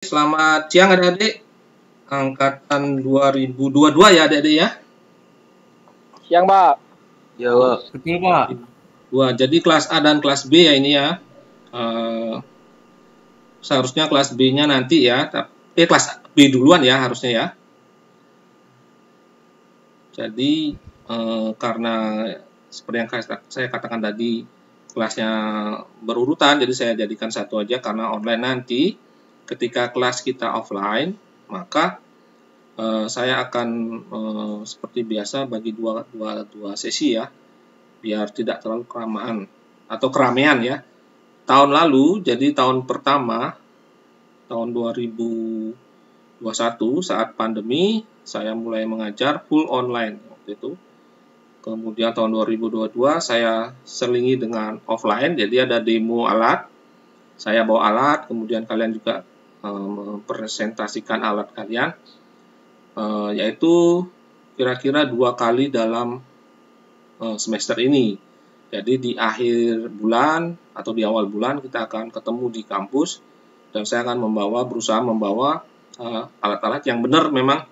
Selamat siang adik-adik. Angkatan 2022 ya adik-adik ya. Siang, Pak. Ya, Pak. Betul, Pak. Jadi kelas A dan kelas B ya ini ya. Seharusnya kelas B-nya nanti ya. Kelas B duluan ya harusnya ya. Jadi karena seperti yang saya katakan tadi kelasnya berurutan, jadi saya jadikan satu aja karena online nanti. Ketika kelas kita offline, maka saya akan seperti biasa bagi dua sesi ya, biar tidak terlalu keramaian ya. Tahun lalu, jadi tahun pertama, tahun 2021 saat pandemi, saya mulai mengajar full online waktu itu. Kemudian tahun 2022 saya selingi dengan offline, jadi ada demo alat. Saya bawa alat, kemudian kalian juga mempresentasikan alat kalian, yaitu kira-kira 2 kali dalam semester ini. Jadi di akhir bulan atau di awal bulan kita akan ketemu di kampus, dan saya akan berusaha membawa alat-alat yang benar memang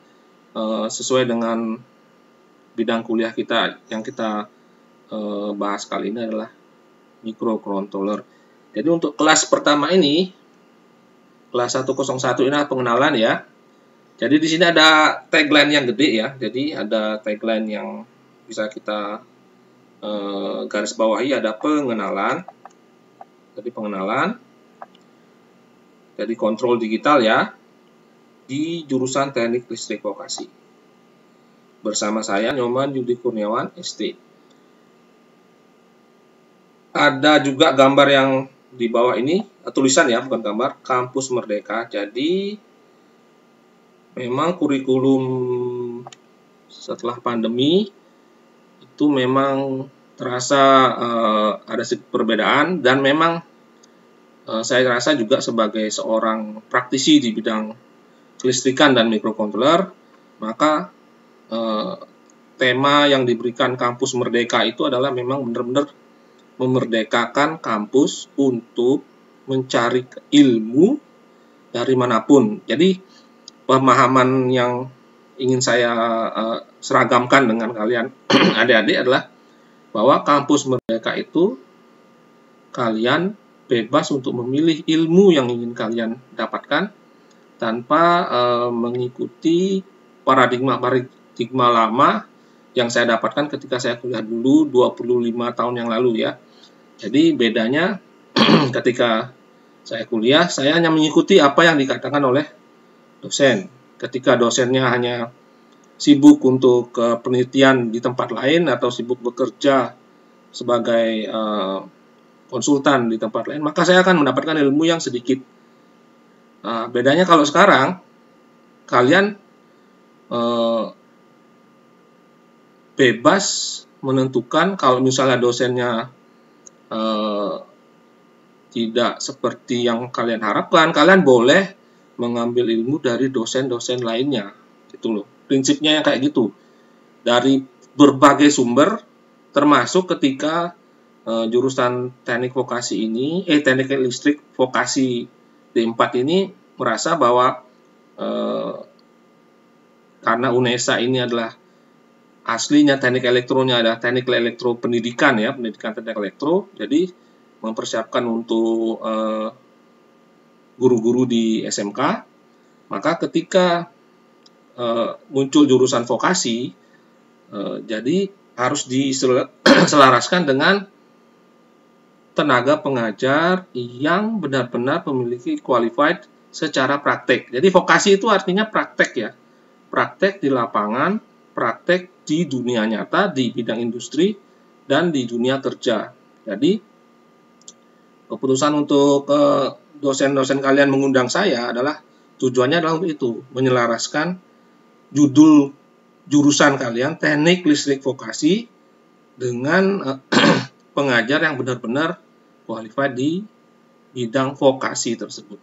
sesuai dengan bidang kuliah kita. Yang kita bahas kali ini adalah microcontroller. Jadi untuk kelas pertama ini, kelas 101 ini adalah pengenalan ya. Jadi di sini ada tagline yang gede ya. Jadi ada tagline yang bisa kita garis bawahi, ada pengenalan. Jadi pengenalan. Jadi kontrol digital ya. Di jurusan Teknik Listrik Vokasi. Bersama saya Nyoman Yudi Kurniawan, ST. Ada juga gambar yang di bawah ini, tulisan ya, bukan gambar, Kampus Merdeka. Jadi memang kurikulum setelah pandemi itu memang terasa ada sedikit perbedaan, dan memang saya rasa juga sebagai seorang praktisi di bidang kelistrikan dan mikrokontroler, maka tema yang diberikan Kampus Merdeka itu adalah memang benar-benar memerdekakan kampus untuk mencari ilmu dari manapun. Jadi pemahaman yang ingin saya seragamkan dengan kalian adik-adik adalah bahwa Kampus Merdeka itu kalian bebas untuk memilih ilmu yang ingin kalian dapatkan tanpa mengikuti paradigma lama yang saya dapatkan ketika saya kuliah dulu 25 tahun yang lalu ya. Jadi bedanya ketika saya kuliah, saya hanya mengikuti apa yang dikatakan oleh dosen. Ketika dosennya hanya sibuk untuk penelitian di tempat lain atau sibuk bekerja sebagai konsultan di tempat lain, maka saya akan mendapatkan ilmu yang sedikit. Bedanya kalau sekarang, kalian bebas menentukan kalau misalnya dosennya tidak seperti yang kalian harapkan, kalian boleh mengambil ilmu dari dosen-dosen lainnya. Gitu loh. Prinsipnya yang kayak gitu. Dari berbagai sumber, termasuk ketika jurusan teknik vokasi ini, teknik listrik vokasi D4 ini merasa bahwa karena UNESA ini adalah aslinya teknik elektronya adalah teknik elektro pendidikan ya, pendidikan teknik elektro, jadi mempersiapkan untuk guru-guru di SMK, maka ketika muncul jurusan vokasi, jadi harus diselaraskan dengan tenaga pengajar yang benar-benar memiliki qualified secara praktek. Jadi vokasi itu artinya praktek ya, praktek di lapangan, praktek di dunia nyata, di bidang industri, dan di dunia kerja. Jadi, keputusan untuk dosen-dosen kalian mengundang saya adalah tujuannya adalah untuk itu, menyelaraskan judul jurusan kalian, teknik listrik vokasi, dengan pengajar yang benar-benar qualified di bidang vokasi tersebut.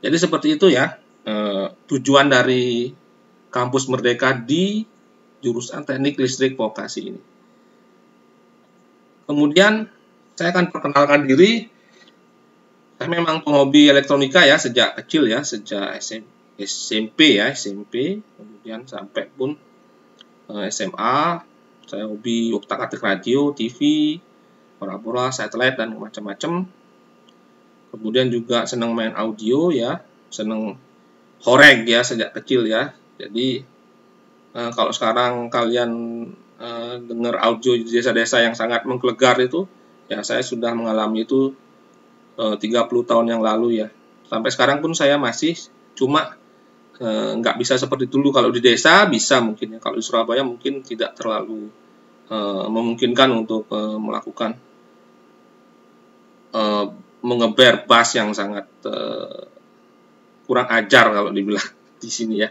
Jadi seperti itu ya, tujuan dari Kampus Merdeka di jurusan teknik listrik vokasi ini. Kemudian saya akan perkenalkan diri. Saya memang penghobi elektronika ya sejak kecil ya, sejak SMP, kemudian sampai pun SMA. Saya hobi utak-atik radio, TV, bola-bola, satelit, dan macam-macam. Kemudian juga senang main audio ya, senang horeg ya sejak kecil ya. Jadi kalau sekarang kalian dengar audio di desa-desa yang sangat menggelegar itu, ya saya sudah mengalami itu 30 tahun yang lalu ya. Sampai sekarang pun saya masih, cuma nggak bisa seperti dulu. Kalau di desa bisa mungkin ya, kalau di Surabaya mungkin tidak terlalu memungkinkan untuk melakukan mengeber bass yang sangat kurang ajar kalau dibilang di sini ya.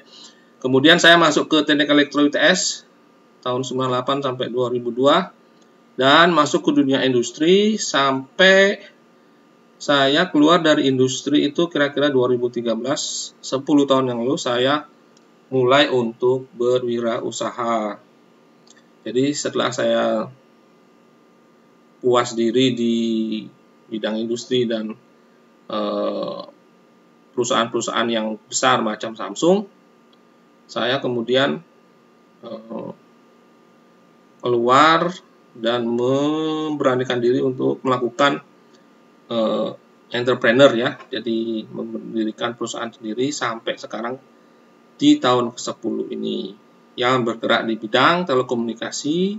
Kemudian saya masuk ke Teknik Elektro ITS tahun 98 sampai 2002 dan masuk ke dunia industri sampai saya keluar dari industri itu kira-kira 2013, 10 tahun yang lalu saya mulai untuk berwirausaha. Jadi setelah saya puas diri di bidang industri dan perusahaan-perusahaan yang besar macam Samsung, saya kemudian keluar dan memberanikan diri untuk melakukan entrepreneur ya, jadi mendirikan perusahaan sendiri sampai sekarang di tahun ke-10 ini yang bergerak di bidang telekomunikasi,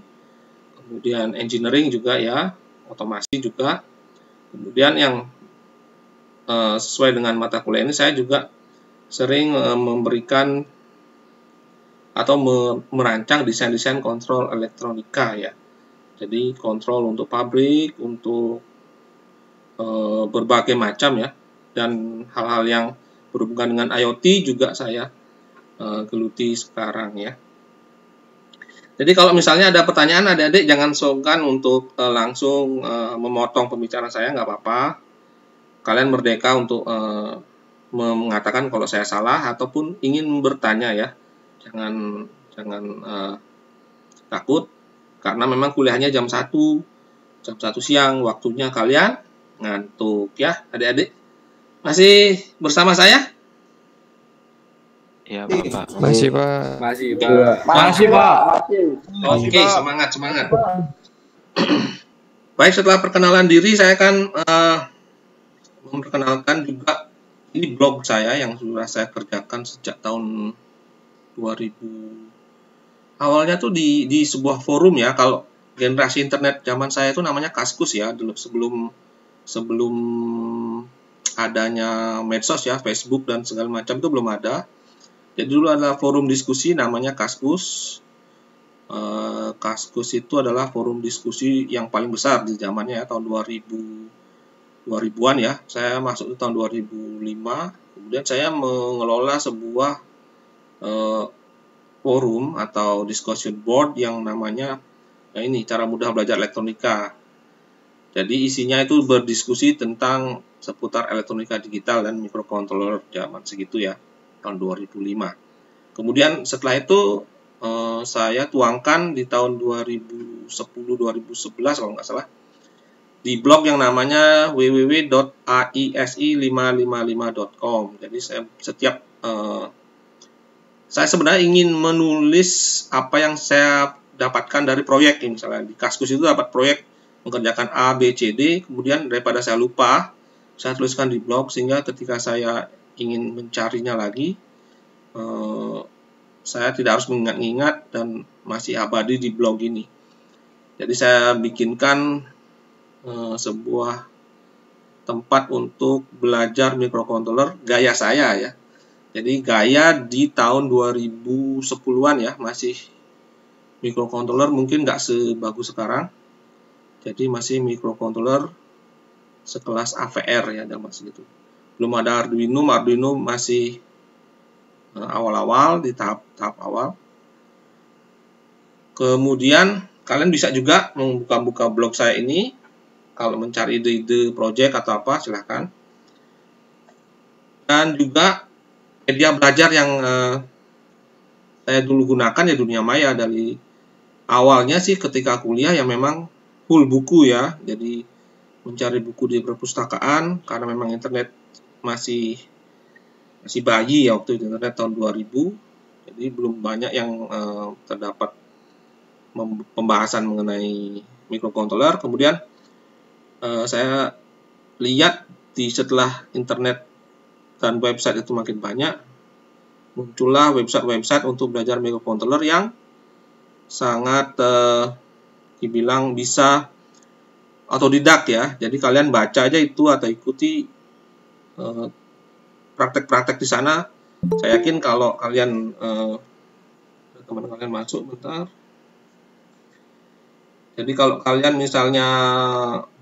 kemudian engineering juga ya, otomasi juga. Kemudian yang sesuai dengan mata kuliah ini saya juga sering memberikan atau merancang desain-desain kontrol elektronika ya. Jadi kontrol untuk pabrik, untuk berbagai macam ya, dan hal-hal yang berhubungan dengan IoT juga saya geluti sekarang ya. Jadi kalau misalnya ada pertanyaan, adik-adik jangan sungkan untuk langsung memotong pembicaraan saya, nggak apa-apa. Kalian merdeka untuk mengatakan kalau saya salah ataupun ingin bertanya ya. Jangan takut, karena memang kuliahnya jam 1 siang, waktunya kalian ngantuk ya adik-adik. Masih bersama saya? Ya Pak. Masih Pak. Masih Pak. Oke, semangat. Baik, setelah perkenalan diri saya akan memperkenalkan juga ini blog saya yang sudah saya kerjakan sejak tahun 2000. Awalnya tuh di sebuah forum ya. Kalau generasi internet zaman saya itu namanya Kaskus ya, dulu sebelum adanya medsos ya, Facebook dan segala macam itu belum ada. Jadi dulu ada forum diskusi namanya Kaskus. Kaskus itu adalah forum diskusi yang paling besar di zamannya ya, tahun 2000-an ya. Saya masuk di tahun 2005. Kemudian saya mengelola sebuah forum atau discussion board yang namanya ini cara mudah belajar elektronika. Jadi isinya itu berdiskusi tentang seputar elektronika digital dan microcontroller zaman segitu ya, tahun 2005. Kemudian setelah itu saya tuangkan di tahun 2010-2011 kalau nggak salah di blog yang namanya www.aisi555.com. Jadi saya sebenarnya ingin menulis apa yang saya dapatkan dari proyek. Misalnya di Kaskus itu dapat proyek mengerjakan A, B, C, D, kemudian daripada saya lupa, saya tuliskan di blog sehingga ketika saya ingin mencarinya lagi, saya tidak harus mengingat-ingat dan masih abadi di blog ini. Jadi saya bikinkan sebuah tempat untuk belajar microcontroller gaya saya ya. Jadi gaya di tahun 2010-an ya, masih microcontroller mungkin nggak sebagus sekarang. Jadi masih microcontroller sekelas AVR ya zaman segitu. Belum ada Arduino masih awal-awal, di tahap awal. Kemudian kalian bisa juga membuka blog saya ini. Kalau mencari ide-ide project atau apa silahkan. Dan juga media belajar yang saya dulu gunakan ya dunia maya. Dari awalnya sih ketika kuliah ya memang full buku ya. Jadi mencari buku di perpustakaan karena memang internet masih bayi ya waktu itu, internet tahun 2000, jadi belum banyak yang terdapat pembahasan mengenai microcontroller. Kemudian saya lihat setelah internet dan website itu makin banyak, muncullah website-website untuk belajar microcontroller yang sangat dibilang bisa otodidak ya. Jadi kalian baca aja itu atau ikuti praktek-praktek di sana. Saya yakin kalau kalian teman-teman kalian masuk bentar. Jadi kalau kalian misalnya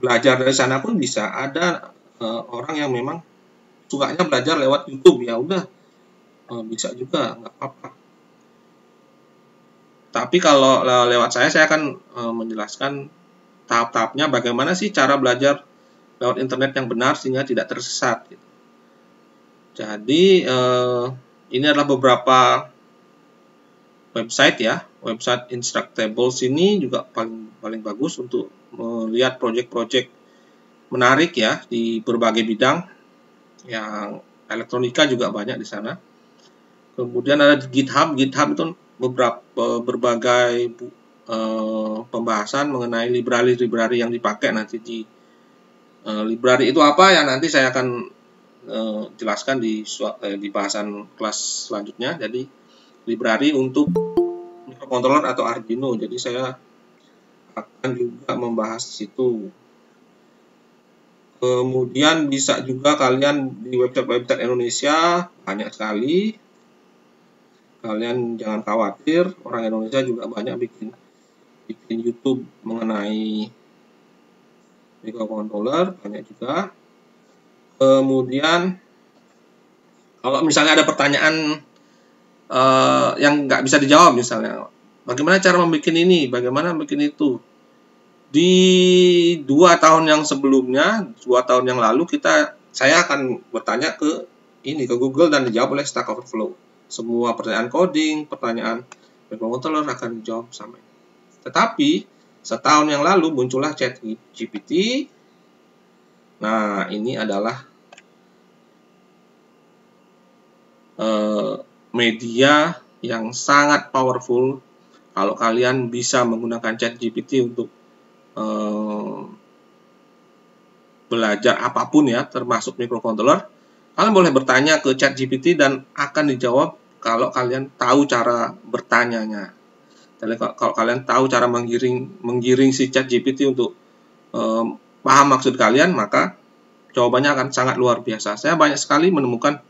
belajar dari sana pun bisa ada orang yang memang sukanya belajar lewat YouTube, ya udah bisa juga, nggak apa-apa. Tapi kalau lewat saya akan menjelaskan tahap-tahapnya bagaimana sih cara belajar lewat internet yang benar sehingga tidak tersesat. Gitu. Jadi ini adalah beberapa website ya. Website Instructables ini juga paling bagus untuk melihat proyek-proyek menarik ya di berbagai bidang. Yang elektronika juga banyak di sana. Kemudian ada GitHub. GitHub itu berbagai pembahasan mengenai library yang dipakai nanti di library itu apa ya, nanti saya akan jelaskan di bahasan kelas selanjutnya. Jadi library untuk microcontroller atau Arduino, jadi saya akan juga membahas situ. Kemudian bisa juga kalian di website Indonesia banyak sekali. Kalian jangan khawatir, orang Indonesia juga banyak bikin YouTube mengenai microcontroller, banyak juga. Kemudian kalau misalnya ada pertanyaan yang nggak bisa dijawab, misalnya bagaimana cara membuat ini, bagaimana bikin itu, di 2 tahun yang sebelumnya, 2 tahun yang lalu saya akan bertanya ke Google dan dijawab oleh Stack Overflow. Semua pertanyaan coding, pertanyaan microcontroller akan dijawab sama ini. Tetapi setahun yang lalu muncullah ChatGPT. Nah, ini adalah media yang sangat powerful. Kalau kalian bisa menggunakan ChatGPT untuk belajar apapun ya, termasuk microcontroller, kalian boleh bertanya ke ChatGPT dan akan dijawab kalau kalian tahu cara bertanyanya. Jadi kalau kalian tahu cara menggiring si ChatGPT untuk paham maksud kalian, maka jawabannya akan sangat luar biasa. Saya banyak sekali menemukan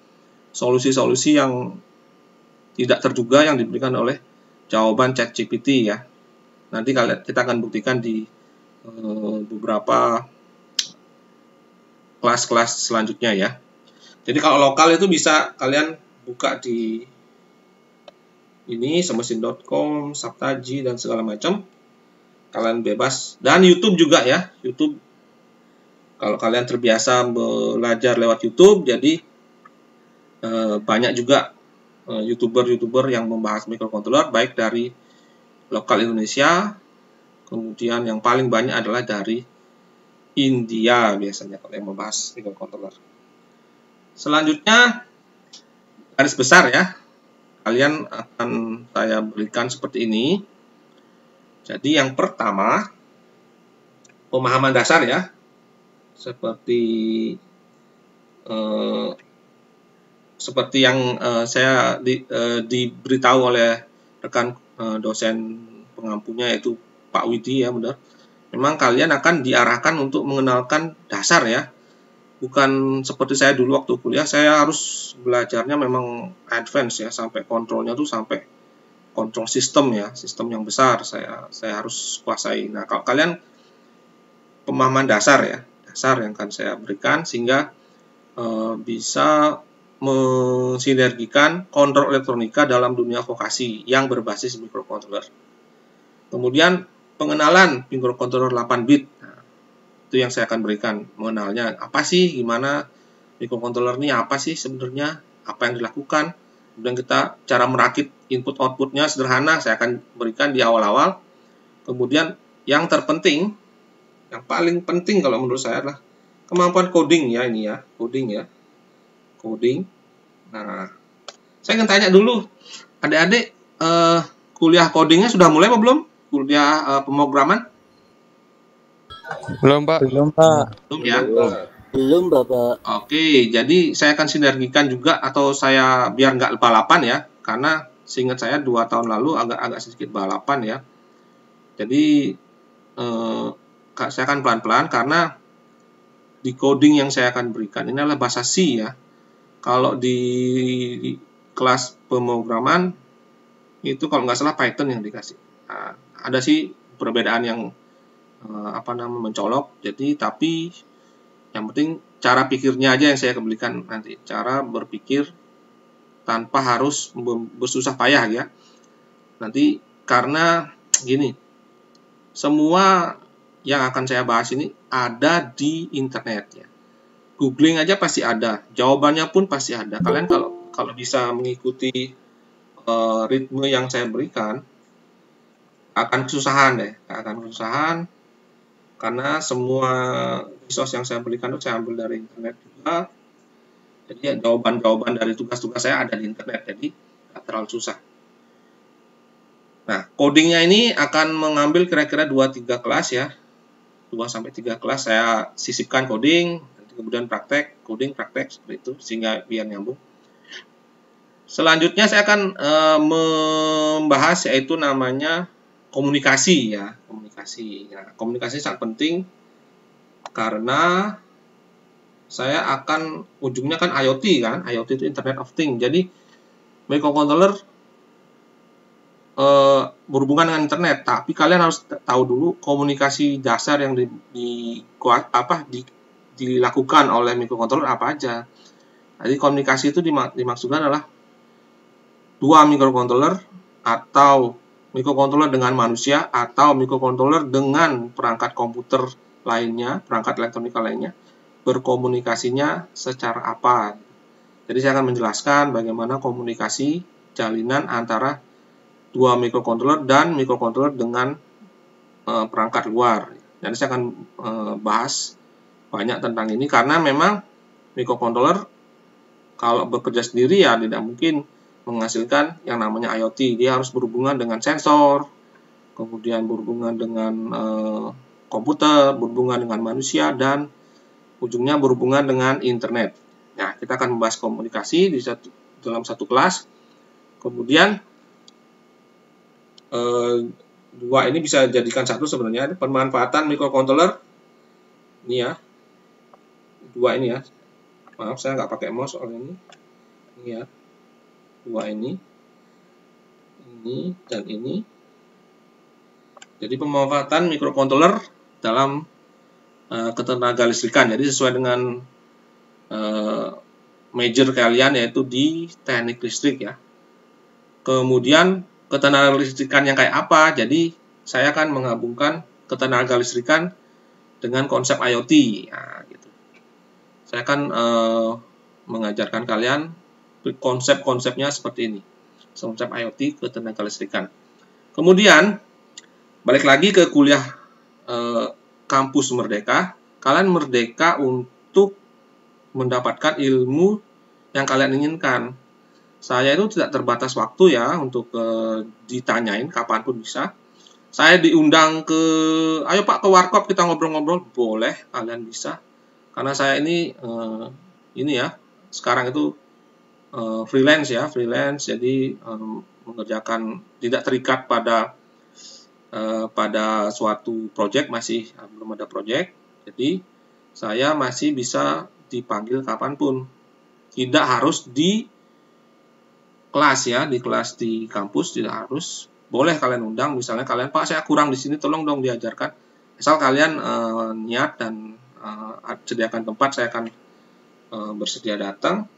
solusi-solusi yang tidak terduga yang diberikan oleh jawaban ChatGPT ya. Nanti kita akan buktikan di beberapa kelas-kelas selanjutnya ya. Jadi kalau lokal itu bisa kalian buka di ini semesin.com, Saptaji dan segala macam. Kalian bebas, dan YouTube juga ya. YouTube kalau kalian terbiasa belajar lewat YouTube, jadi banyak juga YouTuber yang membahas microcontroller, baik dari lokal Indonesia, kemudian yang paling banyak adalah dari India biasanya kalau yang membahas microcontroller. Selanjutnya garis besar ya, kalian akan saya berikan seperti ini. Jadi yang pertama pemahaman dasar ya, seperti yang saya diberitahu oleh rekan dosen pengampunya, yaitu Pak Widi ya, benar. Memang kalian akan diarahkan untuk mengenalkan dasar ya. Bukan seperti saya dulu waktu kuliah, saya harus belajarnya memang advance ya, sampai kontrolnya tuh sampai kontrol sistem ya, sistem yang besar saya harus kuasai. Nah, kalau kalian pemahaman dasar ya, dasar yang akan saya berikan sehingga bisa mensinergikan kontrol elektronika dalam dunia vokasi yang berbasis microcontroller. Kemudian pengenalan microcontroller 8 bit. Nah, itu yang saya akan berikan, mengenalnya apa sih, gimana microcontroller ini apa sih sebenarnya, apa yang dilakukan. Kemudian kita cara merakit input outputnya sederhana, saya akan berikan di awal-awal. Kemudian yang terpenting Yang paling penting kalau menurut saya adalah kemampuan coding ya, ini ya, coding ya. Coding. Nah, saya ingin tanya dulu, adik-adik kuliah codingnya sudah mulai apa belum? Kuliah pemrograman? Belum, Pak. Belum, Pak. Belum ya? Belum, Bapak. Oke, jadi saya akan sinergikan juga atau saya biar nggak balapan ya, karena seingat saya 2 tahun lalu agak sedikit balapan ya. Jadi saya akan pelan-pelan karena di coding yang saya akan berikan ini adalah bahasa C ya. Kalau di kelas pemrograman itu kalau nggak salah Python yang dikasih. Nah, ada sih perbedaan yang mencolok. Jadi tapi yang penting cara pikirnya aja yang saya kembalikan nanti. Cara berpikir tanpa harus bersusah payah ya. Nanti karena gini, semua yang akan saya bahas ini ada di internet ya. Googling aja pasti ada, jawabannya pun pasti ada. Kalian kalau bisa mengikuti ritme yang saya berikan, akan kesusahan deh, akan kesusahan karena semua resource yang saya berikan itu saya ambil dari internet juga. Jadi ya, jawaban-jawaban dari tugas-tugas saya ada di internet, jadi nggak terlalu susah. Nah, codingnya ini akan mengambil kira-kira 2-3 kelas ya. 2-3 kelas saya sisipkan coding, kemudian praktek, coding, praktek, seperti itu, sehingga biar nyambung. Selanjutnya saya akan membahas yaitu namanya komunikasi ya, komunikasi. Nah, komunikasi sangat penting karena saya akan ujungnya kan IoT kan, IoT itu Internet of Things. Jadi microcontroller berhubungan dengan internet, tapi kalian harus tahu dulu komunikasi dasar yang dilakukan oleh microcontroller apa aja. Jadi komunikasi itu dimaksudkan adalah dua microcontroller atau microcontroller dengan manusia atau microcontroller dengan perangkat komputer lainnya, perangkat elektronik lainnya, berkomunikasinya secara apa. Jadi saya akan menjelaskan bagaimana komunikasi jalinan antara dua microcontroller dan microcontroller dengan perangkat luar. Jadi saya akan bahas banyak tentang ini karena memang microcontroller kalau bekerja sendiri ya tidak mungkin menghasilkan yang namanya IoT. Dia harus berhubungan dengan sensor, kemudian berhubungan dengan komputer, berhubungan dengan manusia, dan ujungnya berhubungan dengan internet. Nah, kita akan membahas komunikasi dalam satu kelas. Kemudian dua ini bisa jadikan satu sebenarnya. Pemanfaatan microcontroller ini ya, dua ini ya. Maaf, saya nggak pakai mouse soal ini ya. Dua ini dan ini. Jadi pemanfaatan microcontroller dalam ketenaga listrikan. Jadi sesuai dengan major kalian yaitu di teknik listrik ya. Kemudian ketenaga listrikan yang kayak apa? Jadi saya akan menggabungkan ketenaga listrikan dengan konsep IoT. Nah, gitu. Saya akan mengajarkan kalian konsep-konsepnya seperti ini. Konsep IoT ketenaga listrikan. Kemudian balik lagi ke kuliah kampus Merdeka. Kalian merdeka untuk mendapatkan ilmu yang kalian inginkan. Saya itu tidak terbatas waktu ya untuk ditanyain kapanpun bisa. Saya diundang ayo Pak ke warkop kita ngobrol-ngobrol, boleh kalian bisa. Karena saya ini ya sekarang itu freelance ya, jadi mengerjakan tidak terikat pada suatu project, masih belum ada project. Jadi saya masih bisa dipanggil kapanpun. Tidak harus di kelas ya, di kelas di kampus tidak harus. Boleh kalian undang, misalnya kalian Pak saya kurang di sini, tolong dong diajarkan. Asal kalian niat dan sediakan tempat, saya akan bersedia datang.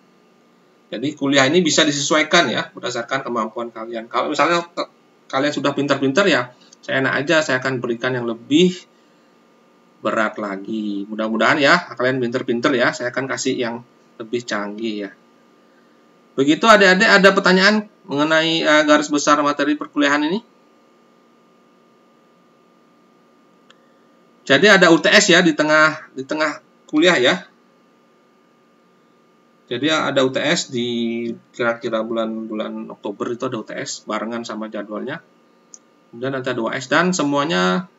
Jadi kuliah ini bisa disesuaikan ya berdasarkan kemampuan kalian. Kalau misalnya kalian sudah pintar-pintar ya, saya enak aja, saya akan berikan yang lebih berat lagi. Mudah-mudahan ya kalian pintar-pintar ya, saya akan kasih yang lebih canggih ya. Begitu adik-adik, ada pertanyaan mengenai garis besar materi perkuliahan ini? Jadi ada UTS ya di tengah kuliah ya. Jadi ada UTS di kira-kira bulan Oktober itu ada UTS barengan sama jadwalnya. Kemudian ada 2S dan semuanya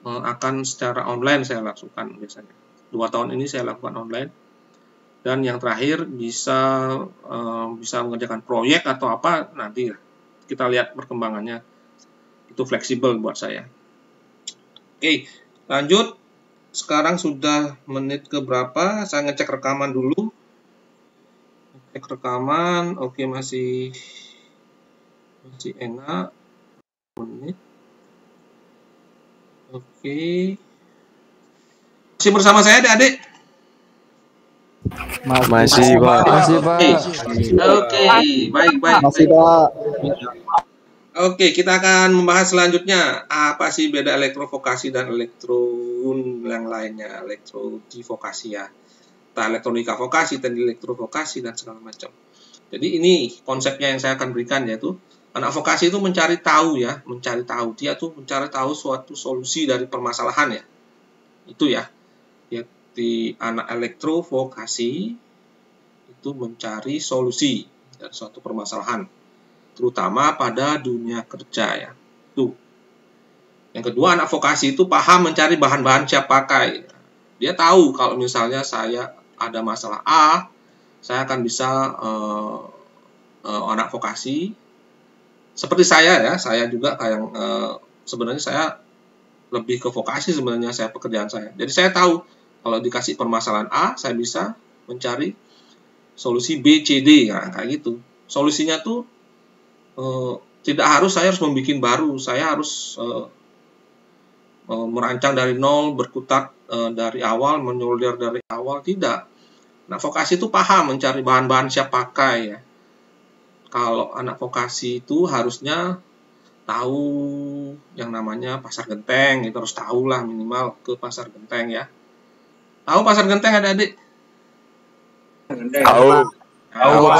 akan secara online saya lakukan biasanya. 2 tahun ini saya lakukan online. Dan yang terakhir bisa mengerjakan proyek atau apa nanti kita lihat perkembangannya. Itu fleksibel buat saya. Oke, lanjut. Sekarang sudah menit ke berapa? Saya ngecek rekaman dulu. Cek rekaman, oke masih enak. Menit. Oke. Masih bersama saya adik-adik? Masih, Pak. Masih, Pak. Oke, baik. Masih, Pak. Oke, kita akan membahas selanjutnya apa sih beda elektrovokasi dan elektron yang lainnya, elektrodivokasi ya. Entah elektronika vokasi, teknik elektrovokasi dan segala macam. Jadi ini konsepnya yang saya akan berikan yaitu anak vokasi itu mencari tahu ya, dia tuh mencari tahu suatu solusi dari permasalahan ya. Itu ya. Di anak elektrovokasi itu mencari solusi dari suatu permasalahan. Terutama pada dunia kerja ya. Tuh. Yang kedua, anak vokasi itu paham mencari bahan-bahan siap pakai. Dia tahu kalau misalnya saya ada masalah A, saya akan bisa anak vokasi seperti saya ya. Saya juga kayak sebenarnya saya lebih ke vokasi sebenarnya pekerjaan saya. Jadi saya tahu kalau dikasih permasalahan A, saya bisa mencari solusi B, C, D ya, kayak gitu. Solusinya tuh tidak harus saya harus membuat baru, saya harus merancang dari nol, berkutat dari awal, menyolder dari awal, tidak. Nah, vokasi itu paham mencari bahan-bahan siap pakai ya. Kalau anak vokasi itu harusnya tahu yang namanya pasar genteng, itu harus tahu lah minimal ke pasar genteng ya. Tahu pasar genteng adik-adik? Tahu. Kalau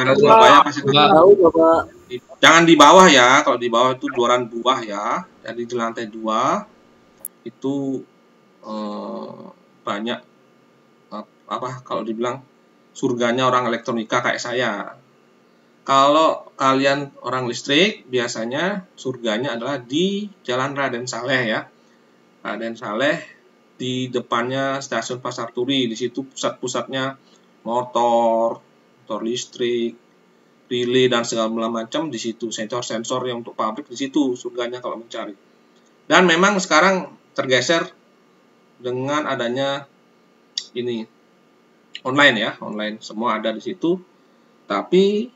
ada Surabaya pasar genteng. Tahu, Bapak. Jangan di bawah ya, kalau di bawah itu jualan buah ya. Jadi di lantai 2 itu banyak kalau dibilang surganya orang elektronika kayak saya. Kalau kalian orang listrik, biasanya surganya adalah di Jalan Raden Saleh ya. Raden Saleh di depannya stasiun Pasar Turi, di situ pusat-pusatnya motor listrik, relay dan segala macam di situ, sensor yang untuk pabrik di situ surganya kalau mencari. Dan memang sekarang tergeser dengan adanya ini online ya, online semua ada di situ. Tapi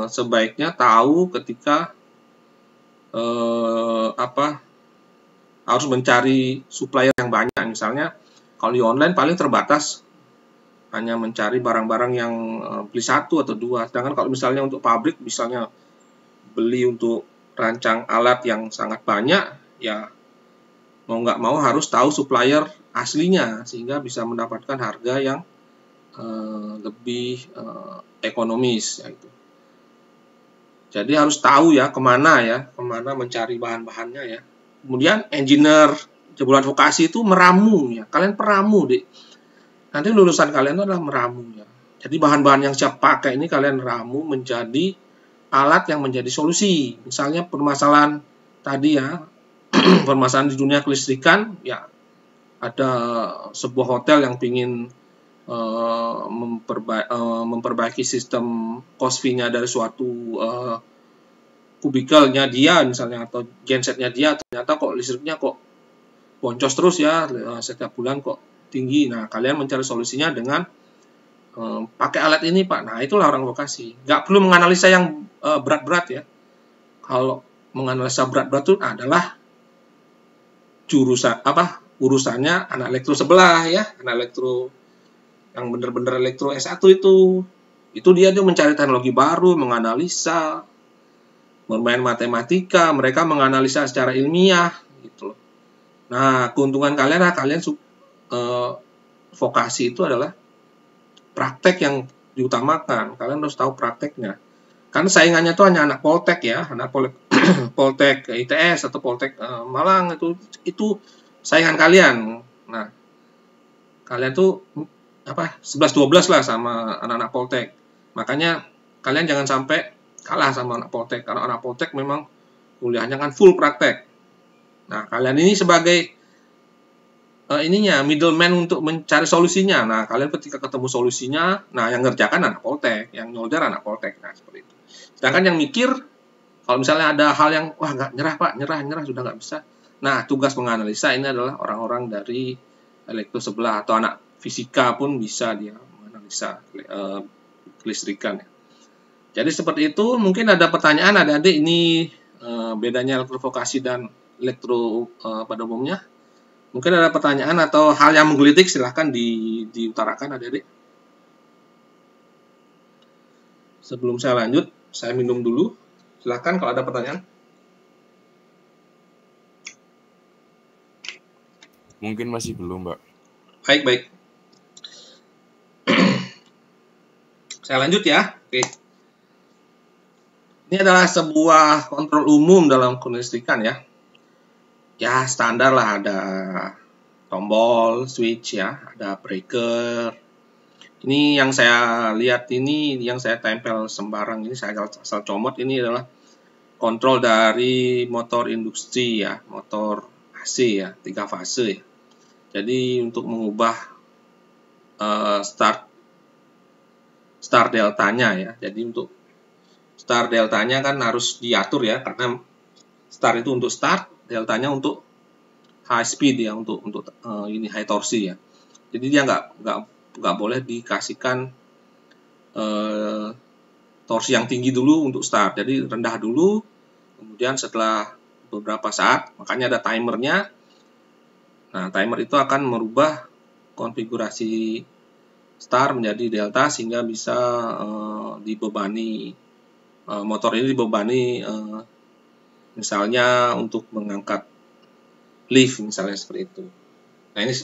sebaiknya tahu ketika harus mencari supplier yang banyak. Misalnya kalau di online paling terbatas hanya mencari barang-barang yang beli 1 atau 2. Sedangkan kalau misalnya untuk pabrik, misalnya beli untuk rancang alat yang sangat banyak, ya mau nggak mau harus tahu supplier aslinya sehingga bisa mendapatkan harga yang lebih ekonomis ya itu. Jadi harus tahu ya kemana mencari bahan-bahannya ya. Kemudian engineer jebolan vokasi itu meramu ya. Kalian peramu deh. Nanti lulusan kalian itu adalah meramu ya. Jadi bahan-bahan yang siap pakai ini kalian ramu menjadi alat yang menjadi solusi. Misalnya permasalahan tadi ya, permasalahan di dunia kelistrikan ya, ada sebuah hotel yang ingin memperbaiki sistem COSFI-nya dari suatu kubikelnya dia misalnya atau gensetnya dia, ternyata kok listriknya kok boncos terus ya setiap bulan kok tinggi. Nah, kalian mencari solusinya dengan pakai alat ini, Pak. Nah, itulah orang vokasi. Nggak perlu menganalisa yang berat-berat ya. Kalau menganalisa berat-berat itu adalah urusannya anak elektro sebelah ya, anak elektro yang benar-benar elektro S1 itu dia mencari teknologi baru, menganalisa, bermain matematika, mereka menganalisa secara ilmiah gitu loh. Nah, keuntungan kalian vokasi itu adalah praktek yang diutamakan. Kalian harus tahu prakteknya. Karena saingannya tuh hanya anak Poltek ya, anak Poltek ITS atau Poltek Malang itu saingan kalian. Nah, kalian tuh 11-12 lah sama anak-anak Poltek. Makanya kalian jangan sampai kalah sama anak Poltek, karena anak Poltek memang kuliahnya kan full praktek. Nah, kalian ini sebagai middleman untuk mencari solusinya. Nah, kalian ketika ketemu solusinya, nah yang ngerjakan anak Poltek, yang nyolder anak Poltek. Nah, seperti itu. Sedangkan yang mikir, kalau misalnya ada hal yang wah nggak nyerah Pak, nyerah sudah nggak bisa. Nah, tugas menganalisa ini adalah orang-orang dari elektro sebelah atau anak fisika pun bisa dia menganalisa kelistrikan. Jadi seperti itu. Mungkin ada pertanyaan adik-adik, ini bedanya elektrovokasi dan elektro pada umumnya. Mungkin ada pertanyaan atau hal yang menggelitik, silahkan diutarakan adik-adik. Sebelum saya lanjut, saya minum dulu. Silahkan kalau ada pertanyaan. Mungkin masih belum, Mbak. Baik. Saya lanjut ya. Oke. Ini adalah sebuah kontrol umum dalam kelistrikan ya. Ya, standar lah, ada tombol, switch ya, ada breaker. Ini yang saya lihat ini, yang saya tempel sembarang ini, saya asal comot, ini adalah kontrol dari motor induksi ya, motor AC ya, 3 fase ya. Jadi untuk mengubah start deltanya ya. Jadi untuk start deltanya kan harus diatur ya, karena start itu untuk start, deltanya untuk high speed ya, untuk ini high torsi ya. Jadi dia nggak boleh dikasihkan torsi yang tinggi dulu untuk start. Jadi rendah dulu, kemudian setelah beberapa saat, makanya ada timernya. Nah, timer itu akan merubah konfigurasi start menjadi delta sehingga bisa dibebani, motor ini dibebani misalnya untuk mengangkat lift misalnya seperti itu. Nah, ini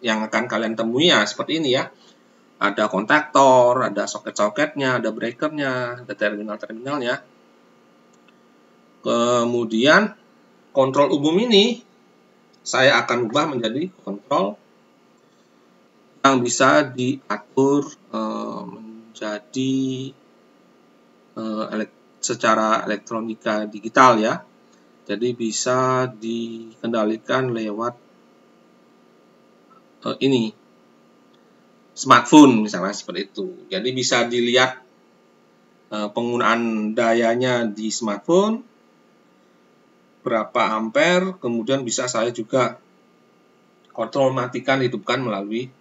yang akan kalian temui ya seperti ini ya. Ada kontaktor, ada soket-soketnya, ada breakernya, ada terminal-terminalnya. Kemudian kontrol umum ini saya akan ubah menjadi kontrol yang bisa diatur menjadi secara elektronika digital ya. Jadi bisa dikendalikan lewat ini smartphone misalnya seperti itu. Jadi bisa dilihat penggunaan dayanya di smartphone, berapa ampere, kemudian bisa saya juga kontrol matikan, hidupkan melalui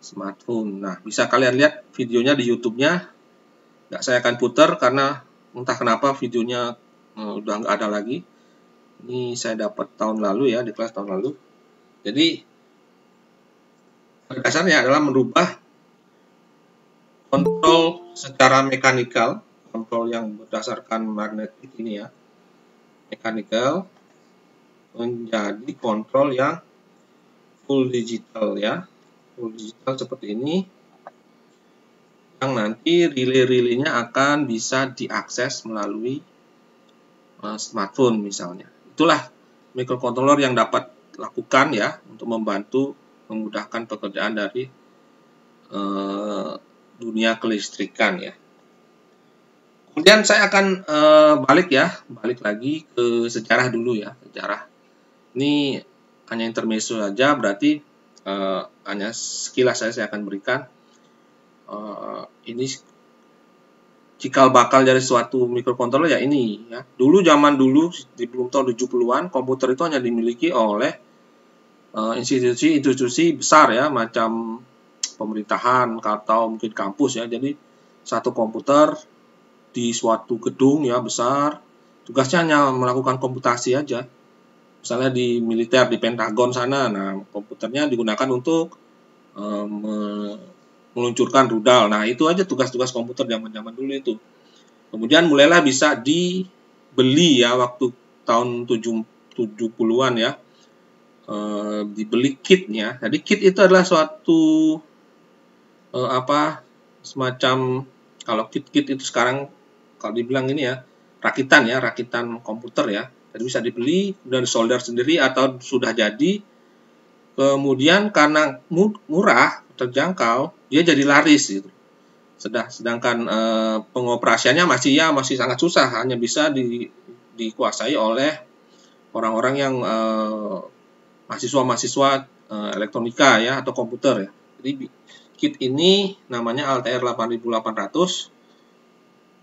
smartphone. Nah, bisa kalian lihat videonya di YouTube-nya. Nggak saya akan putar karena entah kenapa videonya udah nggak ada lagi. Ini saya dapat tahun lalu ya, di kelas tahun lalu. Jadi dasarnya adalah merubah kontrol secara mekanikal, kontrol yang berdasarkan magnetik ini ya, mekanikal, menjadi kontrol yang full digital ya, full digital seperti ini, yang nanti relay-relaynya akan bisa diakses melalui smartphone misalnya. Itulah microcontroller yang dapat lakukan ya untuk membantu memudahkan pekerjaan dari dunia kelistrikan ya. Kemudian saya akan balik lagi ke sejarah dulu ya, sejarah. Ini hanya intermezzo saja, berarti hanya sekilas saya akan berikan. Ini cikal bakal dari suatu microcontroller ya ini ya. Zaman dulu di belum tahun 70-an, komputer itu hanya dimiliki oleh institusi besar ya, macam pemerintahan atau mungkin kampus ya. Jadi satu komputer di suatu gedung ya besar, tugasnya hanya melakukan komputasi aja. Misalnya di militer, di Pentagon sana, nah komputernya digunakan untuk meluncurkan rudal. Nah, itu aja tugas-tugas komputer zaman-zaman dulu itu. Kemudian mulailah bisa dibeli ya waktu tahun 70-an ya. Dibeli kitnya. Jadi kit itu adalah suatu semacam, kalau kit itu sekarang kalau dibilang ini ya, rakitan komputer ya. Jadi bisa dibeli dan solder sendiri atau sudah jadi Kemudian karena murah, terjangkau, dia jadi laris gitu. Sedangkan pengoperasiannya masih sangat susah, hanya bisa dikuasai oleh orang-orang yang mahasiswa elektronika ya atau komputer ya. Jadi kit ini namanya Altair 8800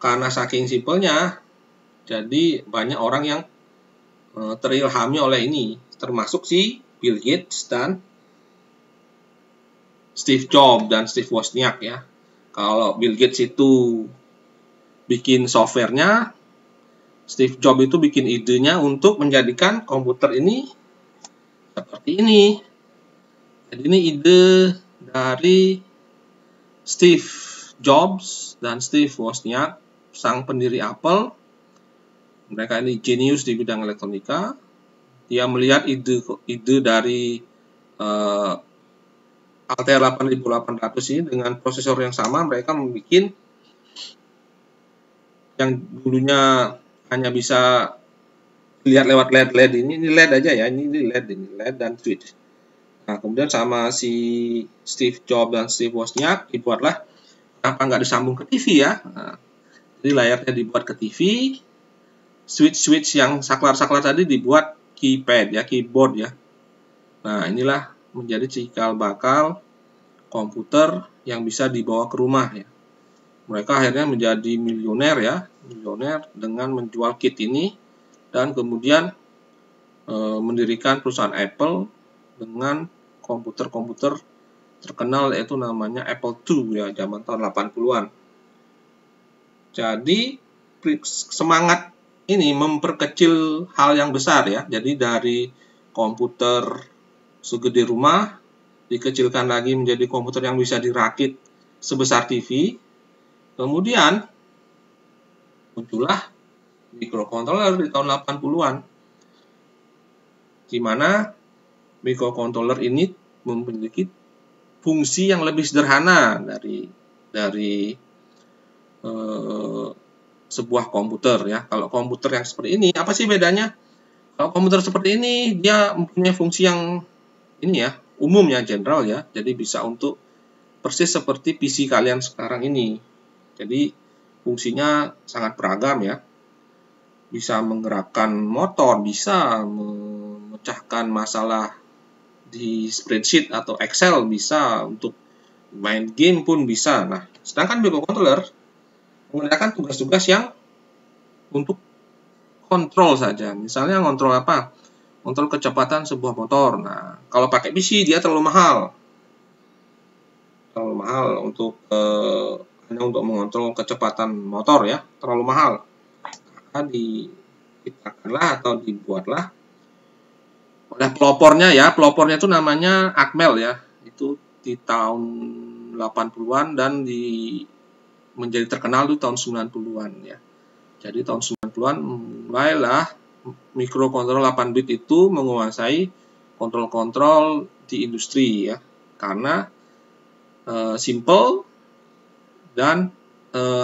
karena saking simpelnya, jadi banyak orang yang terilhami oleh ini, termasuk si Bill Gates dan Steve Jobs dan Steve Wozniak ya. Kalau Bill Gates itu bikin softwarenya, Steve Jobs itu bikin idenya untuk menjadikan komputer ini seperti ini. Jadi ini ide dari Steve Jobs dan Steve Wozniak, sang pendiri Apple. Mereka ini jenius di bidang elektronika. Dia melihat ide dari Altair 8800 ini dengan prosesor yang sama, mereka membuat yang dulunya hanya bisa lihat lewat LED ini LED aja ya, ini LED dan switch. Nah, kemudian sama si Steve Jobs dan Steve Wozniak dibuatlah, kenapa nggak disambung ke TV ya? Nah, jadi layarnya dibuat ke TV, switch yang saklar tadi dibuat keypad ya, keyboard ya. Nah, inilah menjadi cikal bakal komputer yang bisa dibawa ke rumah ya. Mereka akhirnya menjadi milioner dengan menjual kit ini dan kemudian mendirikan perusahaan Apple dengan komputer-komputer terkenal yaitu namanya Apple II ya, zaman tahun 80-an. Jadi semangat ini memperkecil hal yang besar ya. Jadi dari komputer segede rumah dikecilkan lagi menjadi komputer yang bisa dirakit sebesar TV. Kemudian muncullah microcontroller di tahun 80-an. Di mana microcontroller ini memiliki fungsi yang lebih sederhana dari sebuah komputer ya. Kalau komputer yang seperti ini, apa sih bedanya? Kalau komputer seperti ini, dia mempunyai fungsi yang ini ya, umum ya, general ya. Jadi bisa untuk persis seperti PC kalian sekarang ini. Jadi fungsinya sangat beragam ya. Bisa menggerakkan motor, bisa memecahkan masalah di spreadsheet atau Excel, bisa untuk main game pun bisa. Nah, sedangkan microcontroller menggunakan tugas-tugas yang untuk kontrol saja. Misalnya kontrol apa? Kontrol kecepatan sebuah motor. Nah, kalau pakai PC dia terlalu mahal. Terlalu mahal hanya untuk mengontrol kecepatan motor ya, terlalu mahal. Maka diciptakanlah atau dibuatlah oleh pelopornya ya. Pelopornya itu namanya Atmel ya. Itu di tahun 80-an dan menjadi terkenal di tahun 90-an ya. Jadi tahun 90-an mulailah microcontroller 8 bit itu menguasai kontrol-kontrol di industri ya. Karena simple dan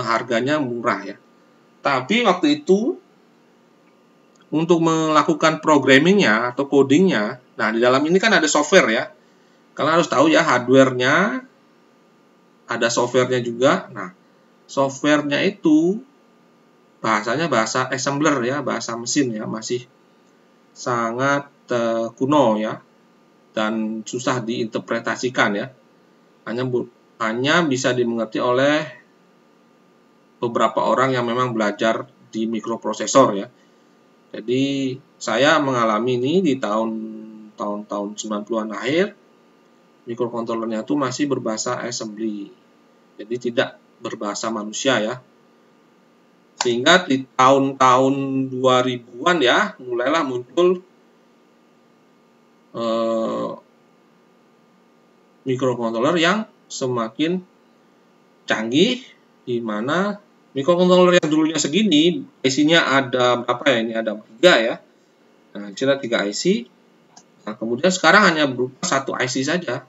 harganya murah ya. Tapi waktu itu untuk melakukan programmingnya atau codingnya, nah di dalam ini kan ada software ya. Kalian harus tahu ya, hardware-nya ada software-nya juga. Nah, software-nya itu bahasanya bahasa assembler ya, bahasa mesin ya, masih sangat kuno ya dan susah diinterpretasikan ya. Hanya bisa dimengerti oleh beberapa orang yang memang belajar di mikroprosesor ya. Jadi saya mengalami ini di tahun 90-an akhir, mikrokontrolernya itu masih berbahasa assembly. Jadi tidak berbahasa manusia ya. Sehingga di tahun-tahun 2000-an ya, mulailah muncul mikrokontroler yang semakin canggih, di mana mikrokontroler yang dulunya segini, IC-nya ada berapa ya? Ini ada 3 ya. Nah, ini 3 IC. Nah, kemudian sekarang hanya berupa 1 IC saja.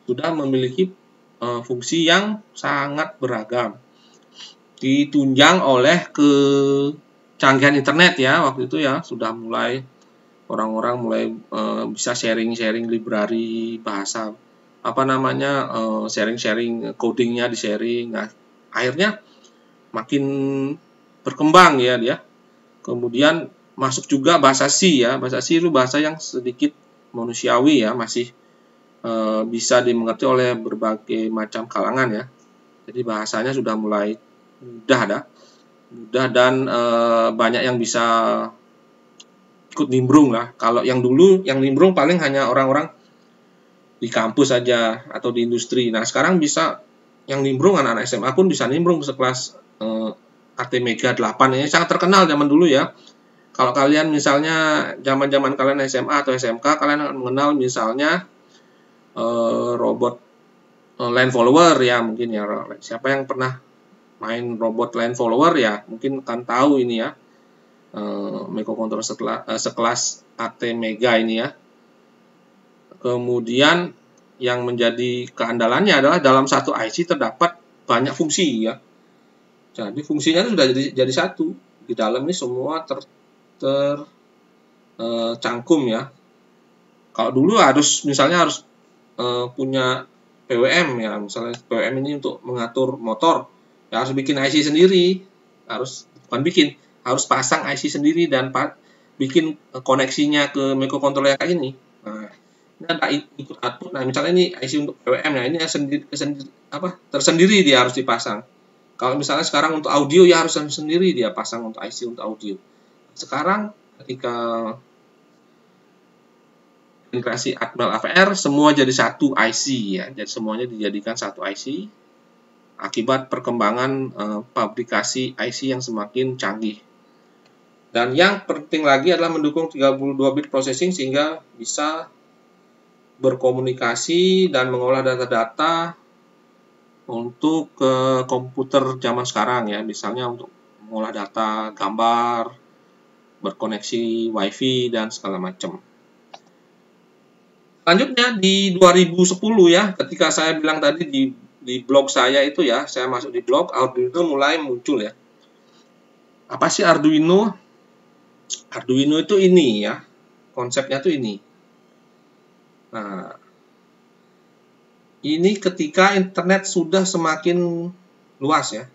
Sudah memiliki fungsi yang sangat beragam. Ditunjang oleh kecanggihan internet ya, waktu itu ya sudah mulai orang-orang mulai bisa sharing-sharing library bahasa, sharing-sharing codingnya di sharing. Nah, akhirnya makin berkembang ya dia. Kemudian masuk juga bahasa C ya. Bahasa C itu bahasa yang sedikit manusiawi ya, masih bisa dimengerti oleh berbagai macam kalangan ya. Jadi bahasanya sudah mulai mudah dan banyak yang bisa ikut nimbrung lah. Kalau yang dulu yang nimbrung paling hanya orang-orang di kampus saja atau di industri. Nah, sekarang bisa yang nimbrung anak-anak SMA pun bisa nimbrung sekelas ATmega 8. Ini sangat terkenal zaman dulu ya. Kalau kalian misalnya zaman-zaman kalian SMA atau SMK, kalian akan mengenal misalnya robot land follower ya, mungkin ya. Siapa yang pernah main robot land follower ya, mungkin akan tahu ini ya. Microcontroller sekelas ATmega ini ya. Kemudian yang menjadi keandalannya adalah dalam satu IC terdapat banyak fungsi ya. Jadi fungsinya itu sudah jadi satu. Di dalam ini semua tercangkum ya. Kalau dulu misalnya harus punya PWM ya, misalnya PWM ini untuk mengatur motor, ya harus bikin IC sendiri, harus pasang IC sendiri dan bikin koneksinya ke microcontroller kayak ini. Nah, ini ada ikut output. Nah, misalnya ini IC untuk PWM ya, ini tersendiri dia harus dipasang. Kalau misalnya sekarang untuk audio ya harus sendiri dia pasang untuk IC untuk audio. Sekarang ketika integrasi Atmel AVR semua jadi satu IC ya. Jadi semuanya dijadikan satu IC akibat perkembangan pabrikasi IC yang semakin canggih. Dan yang penting lagi adalah mendukung 32 bit processing sehingga bisa berkomunikasi dan mengolah data-data untuk komputer zaman sekarang ya. Misalnya untuk mengolah data, gambar, berkoneksi WiFi dan segala macam. Selanjutnya di 2010 ya, ketika saya bilang tadi di blog saya itu ya, saya masuk di blog, Arduino mulai muncul ya. Apa sih Arduino? Arduino itu ini ya, konsepnya tuh ini. Nah, ini ketika internet sudah semakin luas ya.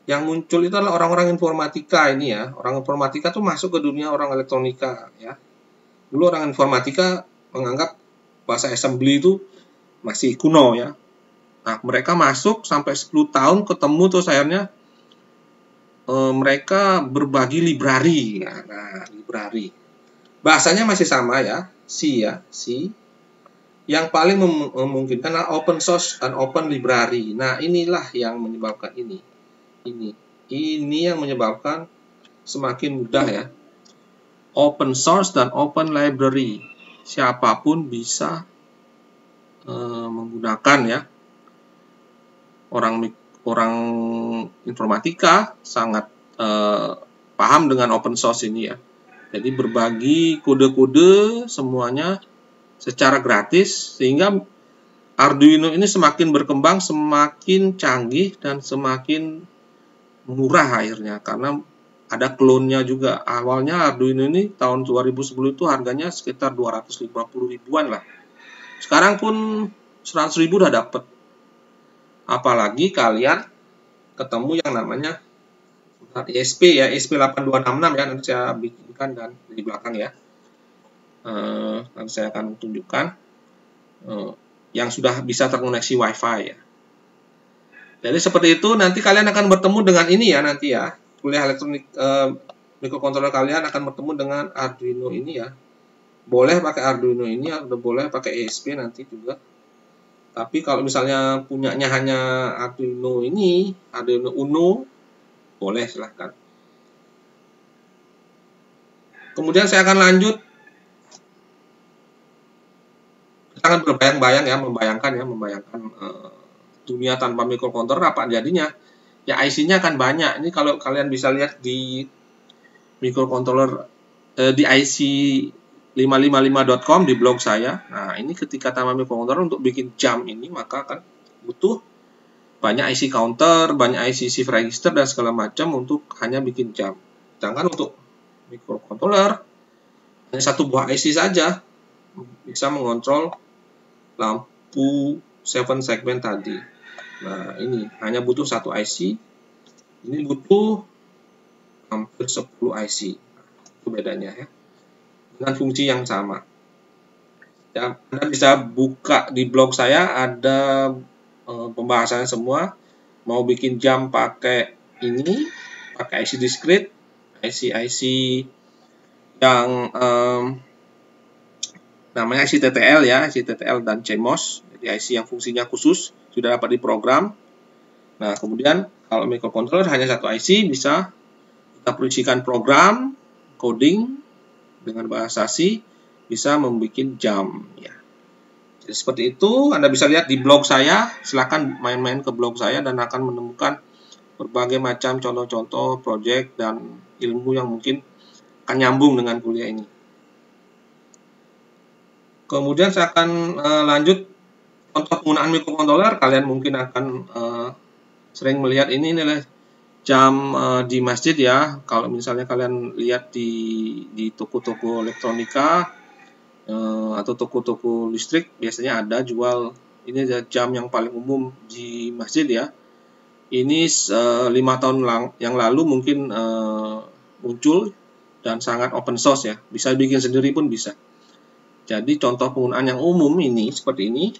Yang muncul itu adalah orang-orang informatika ini ya. Orang informatika tuh masuk ke dunia orang elektronika ya. Dulu orang informatika menganggap bahasa assembly itu masih kuno ya. Nah, mereka masuk sampai 10 tahun ketemu terus akhirnya mereka berbagi library. Nah, library. Bahasanya masih sama ya, C ya, C. Yang paling memungkinkan adalah open source dan open library. Nah, inilah yang menyebabkan ini. Ini yang menyebabkan semakin mudah ya. Open source dan open library. Siapapun bisa menggunakan ya. Orang informatika sangat paham dengan open source ini ya. Jadi berbagi kode-kode semuanya secara gratis sehingga Arduino ini semakin berkembang, semakin canggih dan semakin murah akhirnya karena ada klonnya juga. Awalnya Arduino ini tahun 2010 itu harganya sekitar 250 ribuan lah. Sekarang pun 100 ribu udah dapet. Apalagi kalian ketemu yang namanya ESP ya, ESP8266 ya, nanti saya bikinkan dan di belakang ya. Nanti saya akan tunjukkan yang sudah bisa terkoneksi WiFi ya. Jadi seperti itu nanti kalian akan bertemu dengan ini ya nanti ya. Kuliah elektronik microcontroller kalian akan bertemu dengan Arduino ini ya. Boleh pakai Arduino ini atau boleh pakai ESP nanti juga. Tapi kalau misalnya punyanya hanya Arduino ini, Arduino Uno, boleh silahkan. Kemudian saya akan lanjut. Kita akan berbayang-bayang ya, membayangkan dunia tanpa microcontroller apa jadinya. Ya IC-nya akan banyak. Ini kalau kalian bisa lihat di microcontroller di IC555.com di blog saya. Nah, ini ketika tanpa microcontroller untuk bikin jam ini maka akan butuh banyak IC counter, banyak IC shift register dan segala macam untuk hanya bikin jam. Sedangkan untuk microcontroller hanya satu buah IC saja bisa mengontrol lampu 7 segmen tadi. Nah, ini hanya butuh satu IC. Ini butuh hampir 10 IC. Itu bedanya ya. Dengan fungsi yang sama. Ya, Anda bisa buka di blog saya, ada pembahasannya semua. Mau bikin jam pakai ini, pakai IC discrete, IC yang namanya IC TTL ya, IC TTL dan CMOS. Jadi IC yang fungsinya khusus sudah dapat diprogram. Nah, kemudian kalau microcontroller hanya satu IC, bisa kita perisikan program, coding dengan bahasa C, bisa membuat jam ya. Jadi seperti itu, Anda bisa lihat di blog saya. Silakan main-main ke blog saya dan akan menemukan berbagai macam contoh-contoh project dan ilmu yang mungkin akan nyambung dengan kuliah ini. Kemudian saya akan lanjut contoh penggunaan microcontroller. Kalian mungkin akan sering melihat ini adalah jam di masjid ya. Kalau misalnya kalian lihat di toko-toko elektronika atau toko-toko listrik, biasanya ada jual. Ini adalah jam yang paling umum di masjid ya. Ini 5 tahun yang lalu mungkin muncul dan sangat open source ya. Bisa bikin sendiri pun bisa. Jadi contoh penggunaan yang umum ini seperti ini.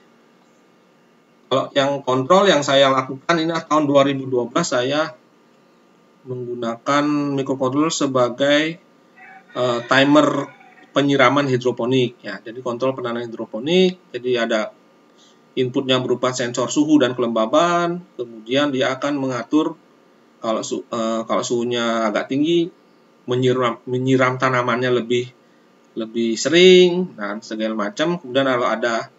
Kalau yang kontrol yang saya lakukan ini tahun 2012, saya menggunakan microcontroller sebagai timer penyiraman hidroponik ya. Jadi kontrol penanaman hidroponik. Jadi ada inputnya berupa sensor suhu dan kelembaban. Kemudian dia akan mengatur kalau suhunya agak tinggi, menyiram tanamannya lebih sering dan segala macam. Kemudian kalau ada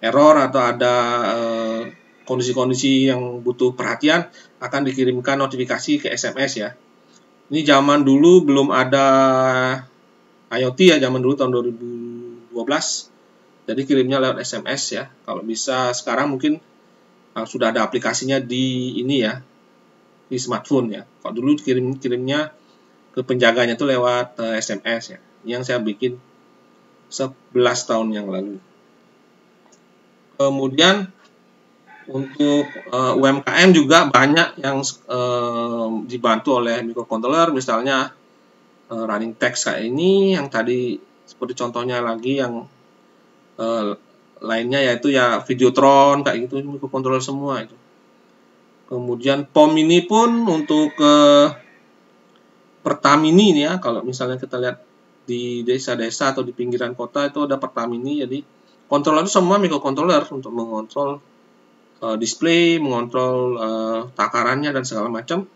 error atau ada kondisi-kondisi yang butuh perhatian, akan dikirimkan notifikasi ke SMS ya. Ini zaman dulu belum ada IoT ya, zaman dulu tahun 2012. Jadi kirimnya lewat SMS ya. Kalau bisa sekarang mungkin sudah ada aplikasinya di ini ya, di smartphone ya. Kalau dulu kirimnya ke penjaganya itu lewat SMS ya. Yang saya bikin 11 tahun yang lalu. Kemudian untuk UMKM juga banyak yang dibantu oleh microcontroller, misalnya running text kayak ini, yang tadi seperti contohnya lagi yang lainnya yaitu ya Videotron kayak gitu, microcontroller semua itu. Kemudian POM ini pun untuk Pertamini ya, kalau misalnya kita lihat di desa-desa atau di pinggiran kota itu ada Pertamini, jadi controller itu semua microcontroller untuk mengontrol display, mengontrol takarannya dan segala macam.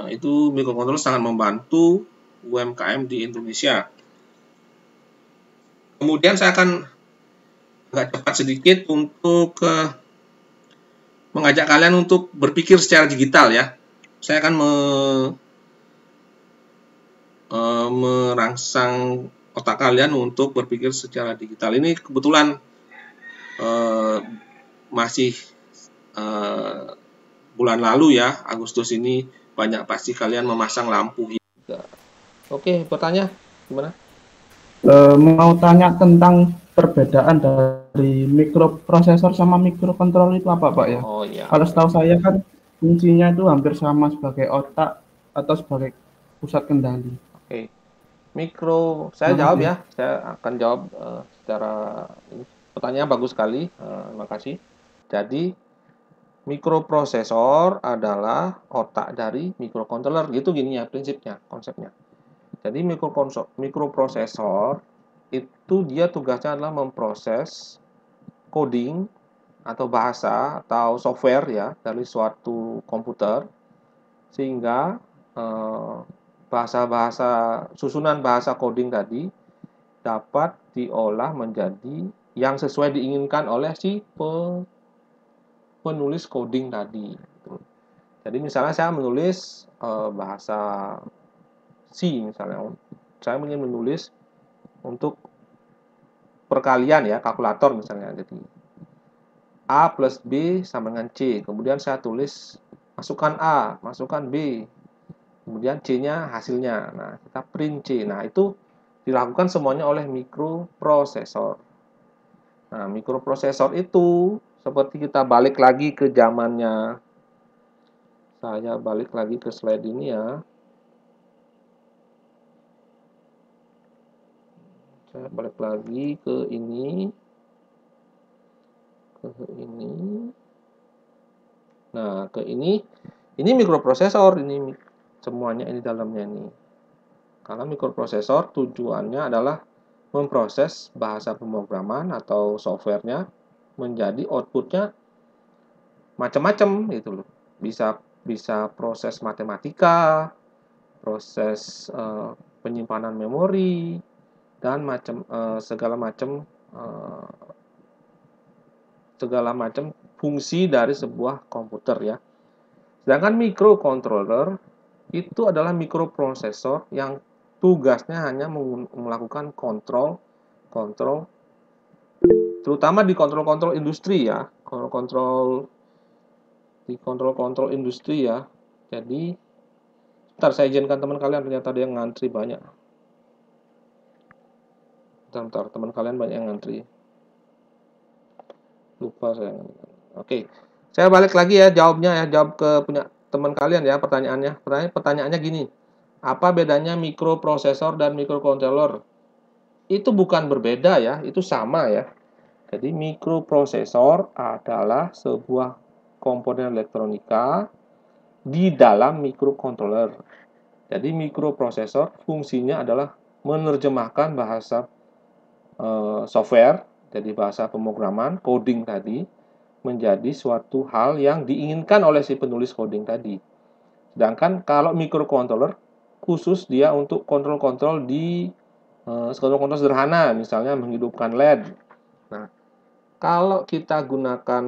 Itu microcontroller sangat membantu UMKM di Indonesia. Kemudian saya akan agak cepat sedikit untuk mengajak kalian untuk berpikir secara digital ya. Saya akan merangsang otak kalian untuk berpikir secara digital. Ini kebetulan masih bulan lalu ya, Agustus ini banyak pasti kalian memasang lampu hijau. Oke, bertanya gimana? Mau tanya tentang perbedaan dari mikroprosesor sama mikrokontroller itu apa Pak ya? Oh iya. Kalau setahu saya kan fungsinya itu hampir sama sebagai otak atau sebagai pusat kendali. Oke. Saya jawab ya. Saya akan jawab secara pertanyaan bagus sekali. Terima kasih. Jadi mikroprosesor adalah otak dari mikrocontroller, gitu gini ya prinsipnya, konsepnya. Jadi mikroprosesor itu dia tugasnya adalah memproses coding atau bahasa atau software ya dari suatu komputer, sehingga susunan bahasa coding tadi dapat diolah menjadi yang sesuai diinginkan oleh si penulis coding tadi. Jadi misalnya saya menulis bahasa C misalnya, saya ingin menulis untuk perkalian ya, kalkulator misalnya. Jadi A plus B sama dengan C. Kemudian saya tulis masukkan A, masukkan B. Kemudian C-nya hasilnya. Nah, kita print C. Nah, itu dilakukan semuanya oleh mikroprosesor. Nah, mikroprosesor itu seperti kita balik lagi ke zamannya. Saya balik lagi ke slide ini ya. Saya balik lagi ke ini. Ke ini. Nah, ke ini. Ini mikroprosesor. Ini semuanya ini dalamnya ini. Karena mikroprosesor tujuannya adalah memproses bahasa pemrograman atau softwarenya menjadi outputnya macam-macam gitu loh. Bisa proses matematika, proses penyimpanan memori dan segala macam fungsi dari sebuah komputer ya. Sedangkan microcontroller itu adalah mikroprosesor yang tugasnya hanya melakukan kontrol terutama di kontrol industri ya, kontrol industri ya. Jadi ntar saya izinkan teman kalian, ternyata ada yang ngantri banyak. Bentar, teman kalian banyak yang ngantri. Lupa saya. Oke. Saya balik lagi ya jawabnya ya, jawab ke punya teman kalian ya pertanyaannya. Pertanyaannya gini. Apa bedanya mikroprosesor dan mikrocontroller? Itu bukan berbeda ya, itu sama ya. Jadi mikroprosesor adalah sebuah komponen elektronika di dalam mikrocontroller. Jadi mikroprosesor fungsinya adalah menerjemahkan bahasa software, jadi bahasa pemrograman, coding tadi, menjadi suatu hal yang diinginkan oleh si penulis coding tadi. Sedangkan kalau microcontroller khusus dia untuk kontrol-kontrol di kontrol-kontrol sederhana, misalnya menghidupkan LED. Nah, kalau kita gunakan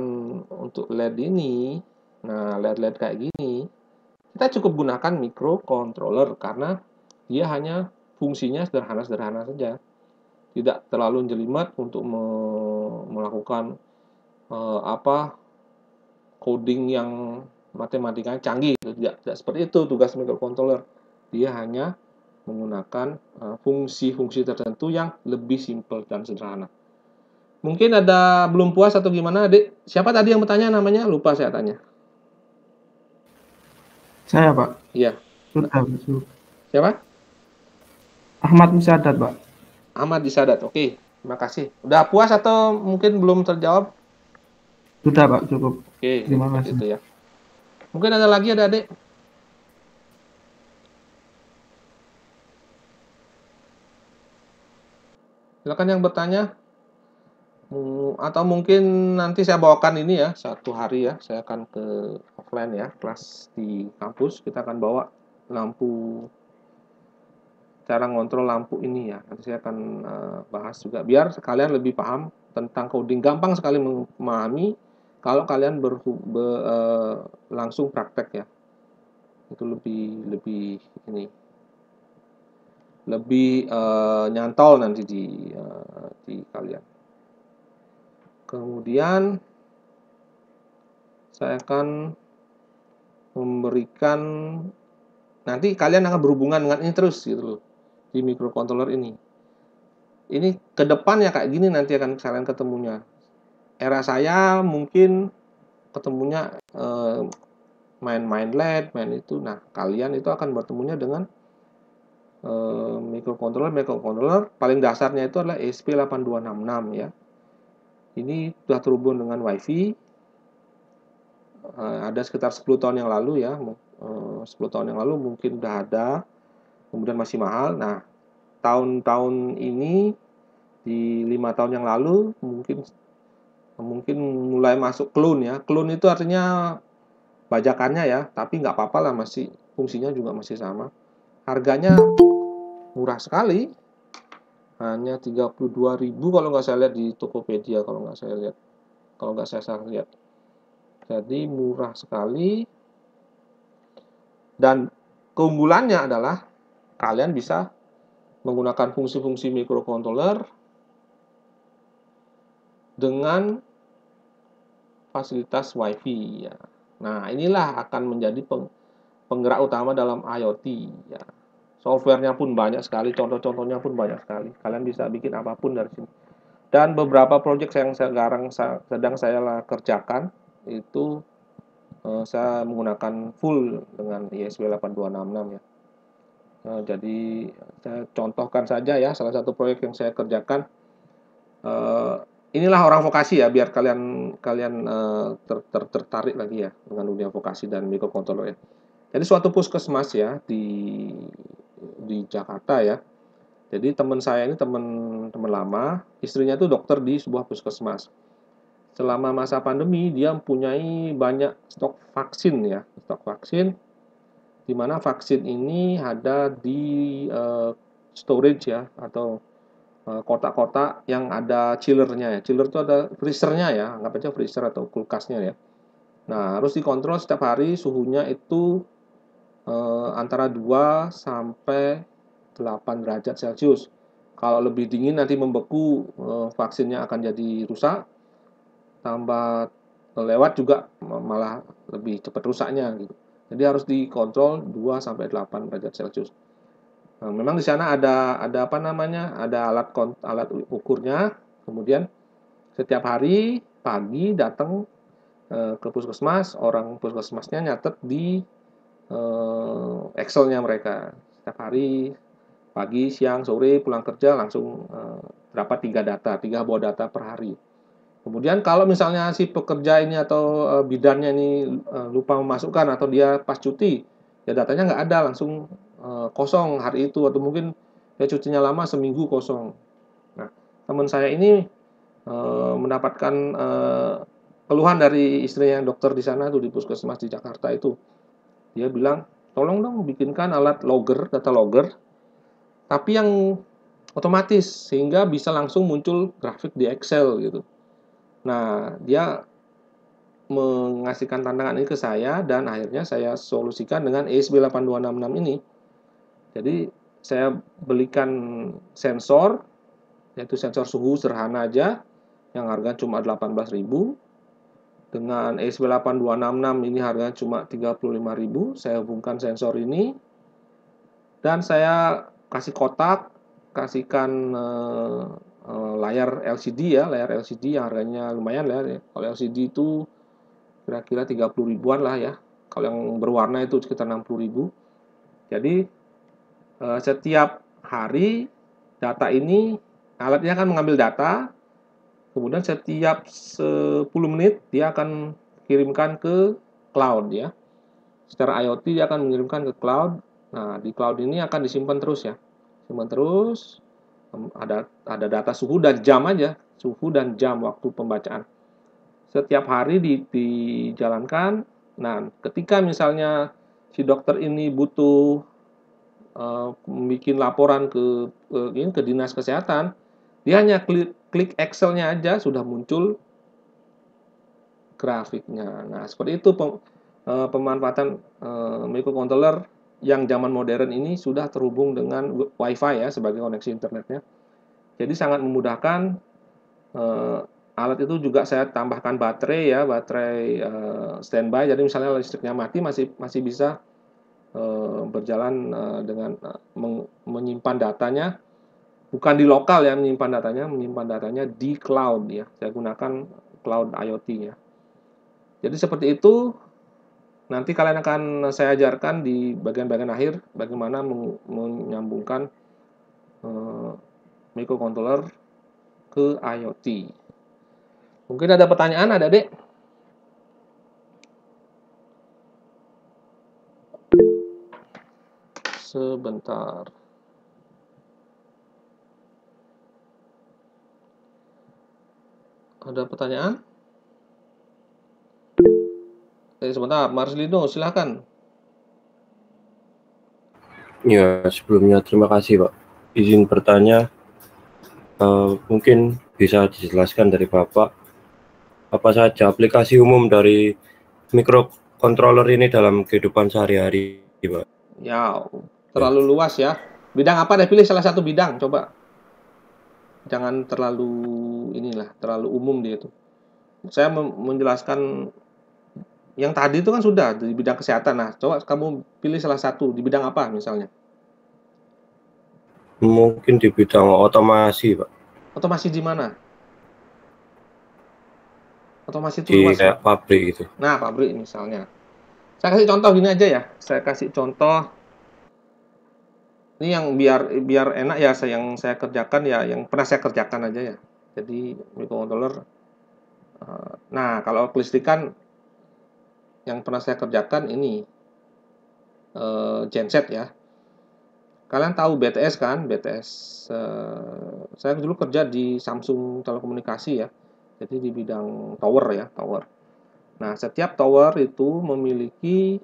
untuk LED ini, nah LED-LED kayak gini, kita cukup gunakan microcontroller karena dia hanya fungsinya sederhana-sederhana saja. Tidak terlalu jelimet untuk melakukan coding yang matematikanya canggih. Tidak seperti itu tugas microcontroller. Dia hanya menggunakan fungsi-fungsi tertentu yang lebih simpel dan sederhana. Mungkin ada belum puas atau gimana, Adik? Siapa tadi yang bertanya namanya? Lupa saya tanya. Saya, Pak. Iya. Sudah. Siapa? Ahmad Misadat, Pak. Ahmad Disadat. Oke, terima kasih. Udah puas atau mungkin belum terjawab? Sudah, Pak, cukup. Oke, Terima seperti kasih. itu ya. Mungkin ada lagi, ada Adik? Silakan yang bertanya. Atau mungkin nanti saya bawakan ini ya, satu hari ya, saya akan ke offline ya, kelas di kampus. Kita akan bawa lampu, cara ngontrol lampu ini ya. Nanti saya akan bahas juga, biar kalian lebih paham tentang coding. Gampang sekali memahami kalau kalian langsung praktek ya. Itu lebih ini, lebih nyantol nanti di kalian. Kemudian saya akan memberikan, nanti kalian akan berhubungan dengan ini terus gitu loh, di microcontroller ini. Ini ke depan ya kayak gini nanti akan kalian ketemunya. Era saya mungkin ketemunya main-main LED, main itu. Nah, kalian itu akan bertemunya dengan microcontroller paling dasarnya itu adalah ESP8266 ya. Ini sudah terhubung dengan WiFi. Ada sekitar 10 tahun yang lalu ya, 10 tahun yang lalu mungkin udah ada, kemudian masih mahal. Nah, tahun-tahun ini di 5 tahun yang lalu mungkin mulai masuk clone ya. Clone itu artinya bajakannya ya, tapi nggak apa-apa lah, masih fungsinya juga masih sama. Harganya murah sekali, hanya 32.000 kalau nggak saya lihat di Tokopedia, kalau nggak saya salah lihat. Jadi murah sekali, dan keunggulannya adalah kalian bisa menggunakan fungsi-fungsi microcontroller dengan fasilitas WiFi ya. Nah, inilah akan menjadi penggerak utama dalam IoT ya. Softwarenya pun banyak sekali, contoh-contohnya pun banyak sekali. Kalian bisa bikin apapun dari sini. Dan beberapa proyek yang sekarang sedang saya kerjakan itu saya menggunakan full dengan ISW 8266 ya. Jadi saya contohkan saja ya salah satu proyek yang saya kerjakan. Inilah orang vokasi ya, biar kalian tertarik lagi ya dengan dunia vokasi dan microcontroller ya. Jadi suatu puskesmas ya di Jakarta ya. Jadi teman saya ini teman lama, istrinya itu dokter di sebuah puskesmas. Selama masa pandemi dia mempunyai banyak stok vaksin ya, stok vaksin di mana vaksin ini ada di storage ya atau kotak-kotak yang ada chillernya ya. Chiller itu ada freezernya ya, anggap aja freezer atau kulkasnya ya. Nah, harus dikontrol setiap hari suhunya itu antara 2 sampai 8 derajat Celcius. Kalau lebih dingin nanti membeku, vaksinnya akan jadi rusak. Tambah lewat juga malah lebih cepat rusaknya gitu. Jadi harus dikontrol 2 sampai 8 derajat Celcius. Nah, memang di sana ada apa namanya? Ada alat ukurnya. Kemudian setiap hari pagi datang ke puskesmas, orang puskesmasnya nyatet di Excel-nya mereka. Setiap hari pagi, siang, sore pulang kerja langsung dapat 3 buah data per hari. Kemudian kalau misalnya si pekerja ini atau bidannya ini lupa memasukkan atau dia pas cuti, ya datanya nggak ada, langsung kosong hari itu, atau mungkin ya cutinya lama seminggu kosong. Nah, teman saya ini mendapatkan keluhan dari istrinya yang dokter di sana tuh di puskesmas di Jakarta itu. Dia bilang, tolong dong bikinkan alat logger, data logger, tapi yang otomatis sehingga bisa langsung muncul grafik di Excel gitu. Nah, dia mengasihkan tantangan ini ke saya dan akhirnya saya solusikan dengan ESP 8266 ini. Jadi saya belikan sensor, yaitu sensor suhu sederhana aja yang harga cuma 18.000. Dengan ESP 8266 ini harganya cuma 35.000. Saya hubungkan sensor ini dan saya kasih kotak, kasihkan layar LCD ya, layar LCD yang harganya lumayan lah ya. Kalau LCD itu kira-kira 30 ribuan lah ya. Kalau yang berwarna itu sekitar 60 ribu. Jadi setiap hari data ini, alatnya akan mengambil data, kemudian setiap 10 menit dia akan kirimkan ke cloud ya. Secara IoT dia akan mengirimkan ke cloud. Nah, di cloud ini akan disimpan terus ya. Simpan terus. Ada data suhu dan jam aja, suhu dan jam waktu pembacaan. Setiap hari dijalankan. Nah, ketika misalnya si dokter ini butuh bikin laporan ke dinas kesehatan, dia hanya klik Excel-nya aja sudah muncul grafiknya. Nah, seperti itu pemanfaatan microcontroller yang zaman modern ini sudah terhubung dengan Wi-Fi ya sebagai koneksi internetnya. Jadi sangat memudahkan. Alat itu juga saya tambahkan baterai ya, baterai standby. Jadi misalnya listriknya mati masih bisa berjalan dengan menyimpan datanya, bukan di lokal ya, menyimpan datanya di cloud ya. Saya gunakan cloud IoT ya. Jadi seperti itu. Nanti kalian akan saya ajarkan di bagian-bagian akhir bagaimana menyambungkan microcontroller ke IoT. Mungkin ada pertanyaan, Adik? Sebentar. Ada pertanyaan? Sebentar, Marcelino, silakan. Ya, sebelumnya terima kasih Pak. Izin bertanya, mungkin bisa dijelaskan dari Bapak, apa saja aplikasi umum dari microcontroller ini dalam kehidupan sehari-hari, Pak? Ya, terlalu luas ya. Bidang apa deh, pilih salah satu bidang, coba. Jangan terlalu terlalu umum dia itu. Saya menjelaskan yang tadi itu kan sudah di bidang kesehatan. Nah, coba kamu pilih salah satu di bidang apa misalnya? Mungkin di bidang otomasi, Pak. Otomasi di mana? Otomasi itu Di luas, kayak Pak. pabrik gitu. Nah, pabrik misalnya. Saya kasih contoh gini aja ya. Saya kasih contoh ini yang biar enak ya, yang saya kerjakan ya, yang pernah saya kerjakan aja ya. Jadi microcontroller. Nah, kalau kelistrikan yang pernah saya kerjakan ini genset ya. Kalian tahu BTS kan? BTS. Saya dulu kerja di Samsung Telekomunikasi ya. Jadi di bidang tower ya, tower. Nah, setiap tower itu memiliki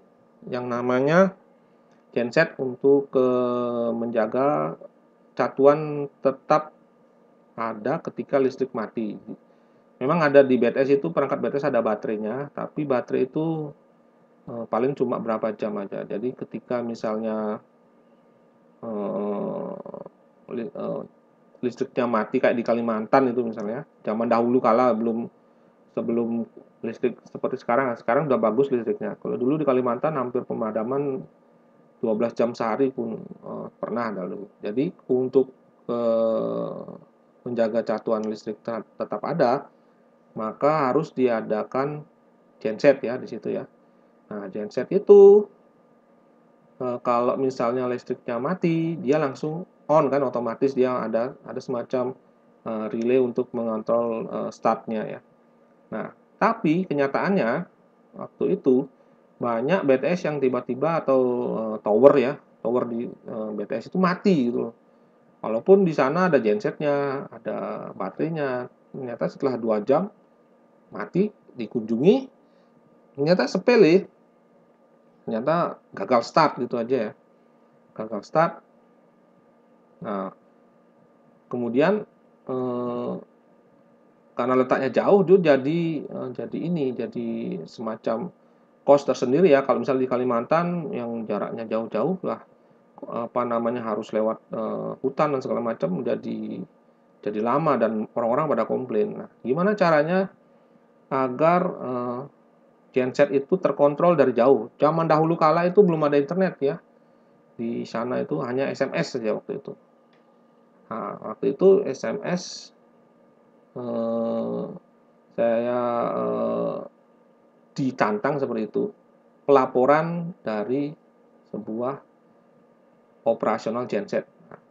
yang namanya genset untuk menjaga catuan tetap ada ketika listrik mati. Memang ada di BTS itu, perangkat BTS ada baterainya, tapi baterai itu paling cuma berapa jam aja. Jadi ketika misalnya listriknya mati kayak di Kalimantan itu misalnya, zaman dahulu kala sebelum listrik seperti sekarang. Sekarang udah bagus listriknya. Kalau dulu di Kalimantan hampir pemadaman 12 jam sehari pun pernah dulu. Jadi untuk menjaga catuan listrik tetap ada, maka harus diadakan genset ya di situ ya. Nah, genset itu kalau misalnya listriknya mati, dia langsung on kan, otomatis dia ada semacam relay untuk mengontrol startnya ya. Nah, tapi kenyataannya waktu itu banyak BTS yang tiba-tiba atau tower ya, tower di BTS itu mati gitu loh. Walaupun di sana ada gensetnya, ada baterainya, ternyata setelah 2 jam mati, dikunjungi, ternyata sepele, ternyata gagal start gitu aja ya, gagal start. Nah, kemudian karena letaknya jauh, dia jadi semacam cost tersendiri ya. Kalau misalnya di Kalimantan yang jaraknya jauh-jauh lah, apa namanya, harus lewat hutan dan segala macam, jadi lama dan orang-orang pada komplain. Nah, gimana caranya agar genset itu terkontrol dari jauh? Zaman dahulu kala itu belum ada internet ya. Di sana itu hanya SMS saja waktu itu. Nah, waktu itu SMS saya ditantang seperti itu, pelaporan dari sebuah operasional genset. Nah,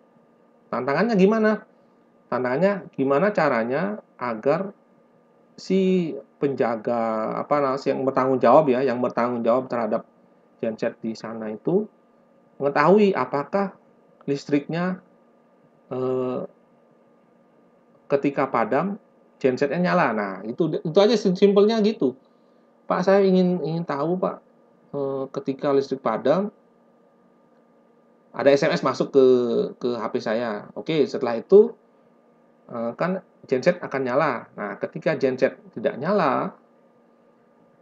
tantangannya gimana? Tantangannya gimana caranya agar si penjaga yang bertanggung jawab ya, yang bertanggung jawab terhadap genset di sana itu mengetahui apakah listriknya ketika padam gensetnya nyala. Nah, itu aja simpelnya gitu. Pak, saya ingin tahu, Pak, ketika listrik padam ada SMS masuk ke HP saya. Oke, setelah itu kan genset akan nyala. Nah, ketika genset tidak nyala,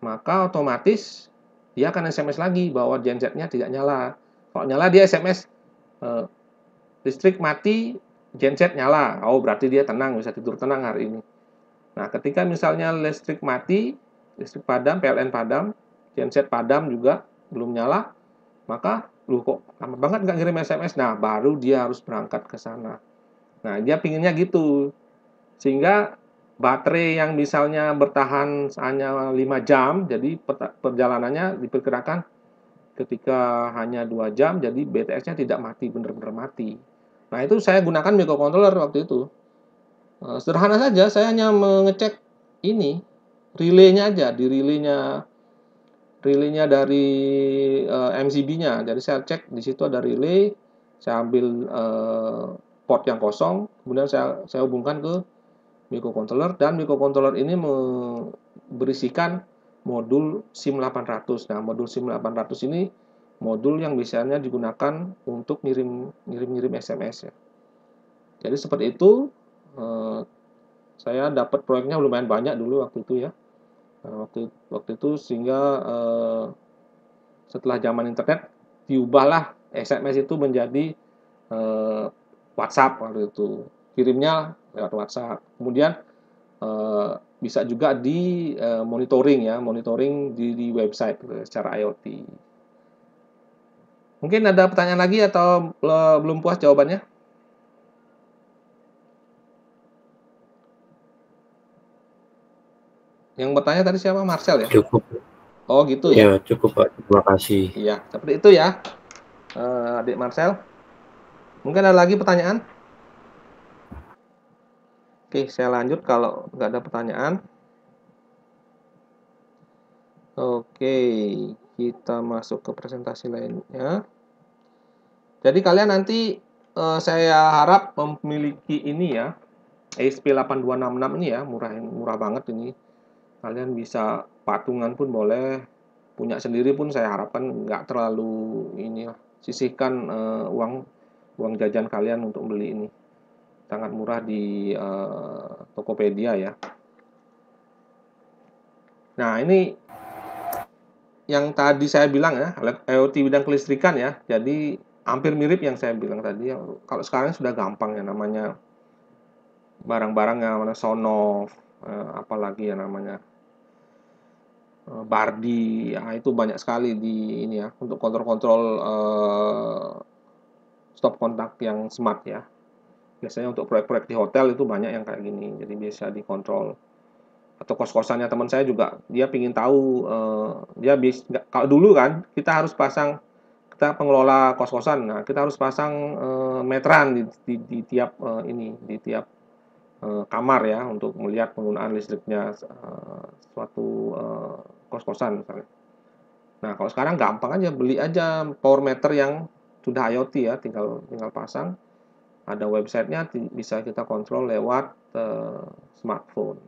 maka otomatis dia akan SMS lagi bahwa gensetnya tidak nyala. Kalau nyala dia SMS listrik mati, genset nyala. Oh, berarti dia tenang, bisa tidur tenang hari ini. Nah, ketika misalnya listrik mati, listrik padam, PLN padam, genset padam juga belum nyala, maka lu kok lama banget nggak ngirim SMS. Nah, baru dia harus berangkat ke sana. Nah, dia pinginnya gitu. Sehingga baterai yang misalnya bertahan hanya 5 jam, jadi perjalanannya diperkirakan ketika hanya 2 jam, jadi BTS-nya tidak mati, benar-benar mati. Nah, itu saya gunakan microcontroller waktu itu. Sederhana saja, saya hanya mengecek ini, relaynya aja, di relaynya dari MCB-nya. Jadi saya cek di situ ada relay, saya ambil port yang kosong, kemudian saya hubungkan ke microcontroller, dan microcontroller ini berisikan modul SIM 800. Nah, modul SIM 800 ini modul yang biasanya digunakan untuk ngirim SMS ya. Jadi seperti itu, saya dapat proyeknya lumayan banyak dulu waktu itu ya. Nah, waktu itu sehingga setelah zaman internet diubahlah SMS itu menjadi WhatsApp waktu itu. Kirimnya lewat WhatsApp. Kemudian bisa juga di monitoring ya, monitoring di website secara IoT. Mungkin ada pertanyaan lagi atau belum puas jawabannya? Yang bertanya tadi siapa? Marcel ya? Cukup. Oh gitu Ya, ya? cukup Pak. Terima kasih. Iya, seperti itu ya, adik Marcel. Mungkin ada lagi pertanyaan? Oke, saya lanjut kalau nggak ada pertanyaan. Oke, kita masuk ke presentasi lainnya. Jadi kalian nanti saya harap memiliki ini ya, ESP8266 ini ya, murah banget ini. Kalian bisa patungan pun boleh, punya sendiri pun saya harapkan nggak terlalu ini ya, sisihkan uang jajan kalian untuk beli ini. Sangat murah di Tokopedia ya. Nah, ini yang tadi saya bilang ya, IoT bidang kelistrikan ya. Jadi hampir mirip yang saya bilang tadi. Kalau sekarang sudah gampang ya, namanya barang-barang yang namanya Sonoff, apalagi ya namanya Bardi, ya itu banyak sekali di ini ya untuk kontrol-kontrol stop kontak yang smart ya. Biasanya untuk proyek-proyek di hotel itu banyak yang kayak gini, jadi bisa dikontrol. Atau kos-kosannya teman saya juga, dia pingin tahu, kalau dulu kan kita harus pasang, kita pengelola kos-kosan, nah kita harus pasang meteran di tiap di tiap kamar ya untuk melihat penggunaan listriknya suatu kos-kosan misalnya. Nah kalau sekarang gampang aja, beli aja power meter yang sudah IoT ya, tinggal pasang, ada websitenya, bisa kita kontrol lewat smartphone.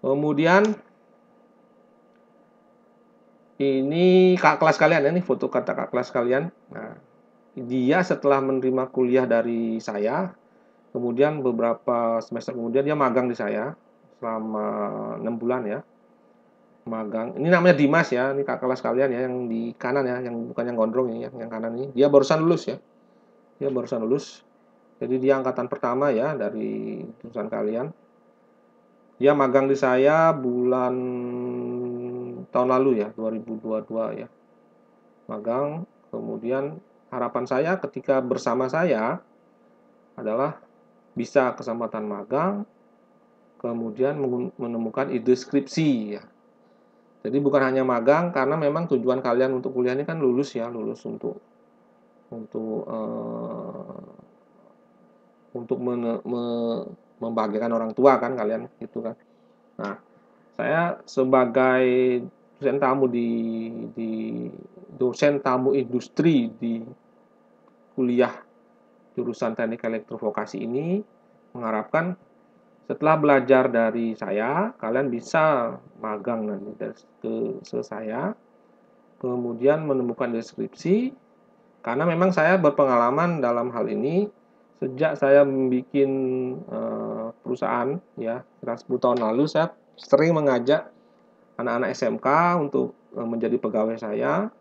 Kemudian ini kakak kelas kalian ya, ini foto kakak kelas kalian. Nah, dia setelah menerima kuliah dari saya, kemudian beberapa semester kemudian dia magang di saya selama 6 bulan ya. Magang. Ini namanya Dimas ya, ini kakak kelas kalian ya, yang di kanan ya, yang bukan yang gondrong ini ya, yang kanan ini. Dia barusan lulus ya. Dia barusan lulus. Jadi dia angkatan pertama ya dari jurusan kalian. Dia magang di saya bulan tahun lalu ya, 2022 ya. Magang, kemudian harapan saya ketika bersama saya adalah bisa kesempatan magang, kemudian menemukan ide skripsi ya. Jadi bukan hanya magang, karena memang tujuan kalian untuk kuliah ini kan lulus ya, lulus untuk membahagiakan orang tua kan kalian gitu kan. Nah, saya sebagai dosen tamu industri di kuliah jurusan teknik elektrovokasi ini mengharapkan setelah belajar dari saya, kalian bisa magang nanti ke saya, kemudian menemukan deskripsi, karena memang saya berpengalaman dalam hal ini sejak saya membuat perusahaan ya, 10 tahun lalu saya sering mengajak anak-anak SMK untuk menjadi pegawai saya.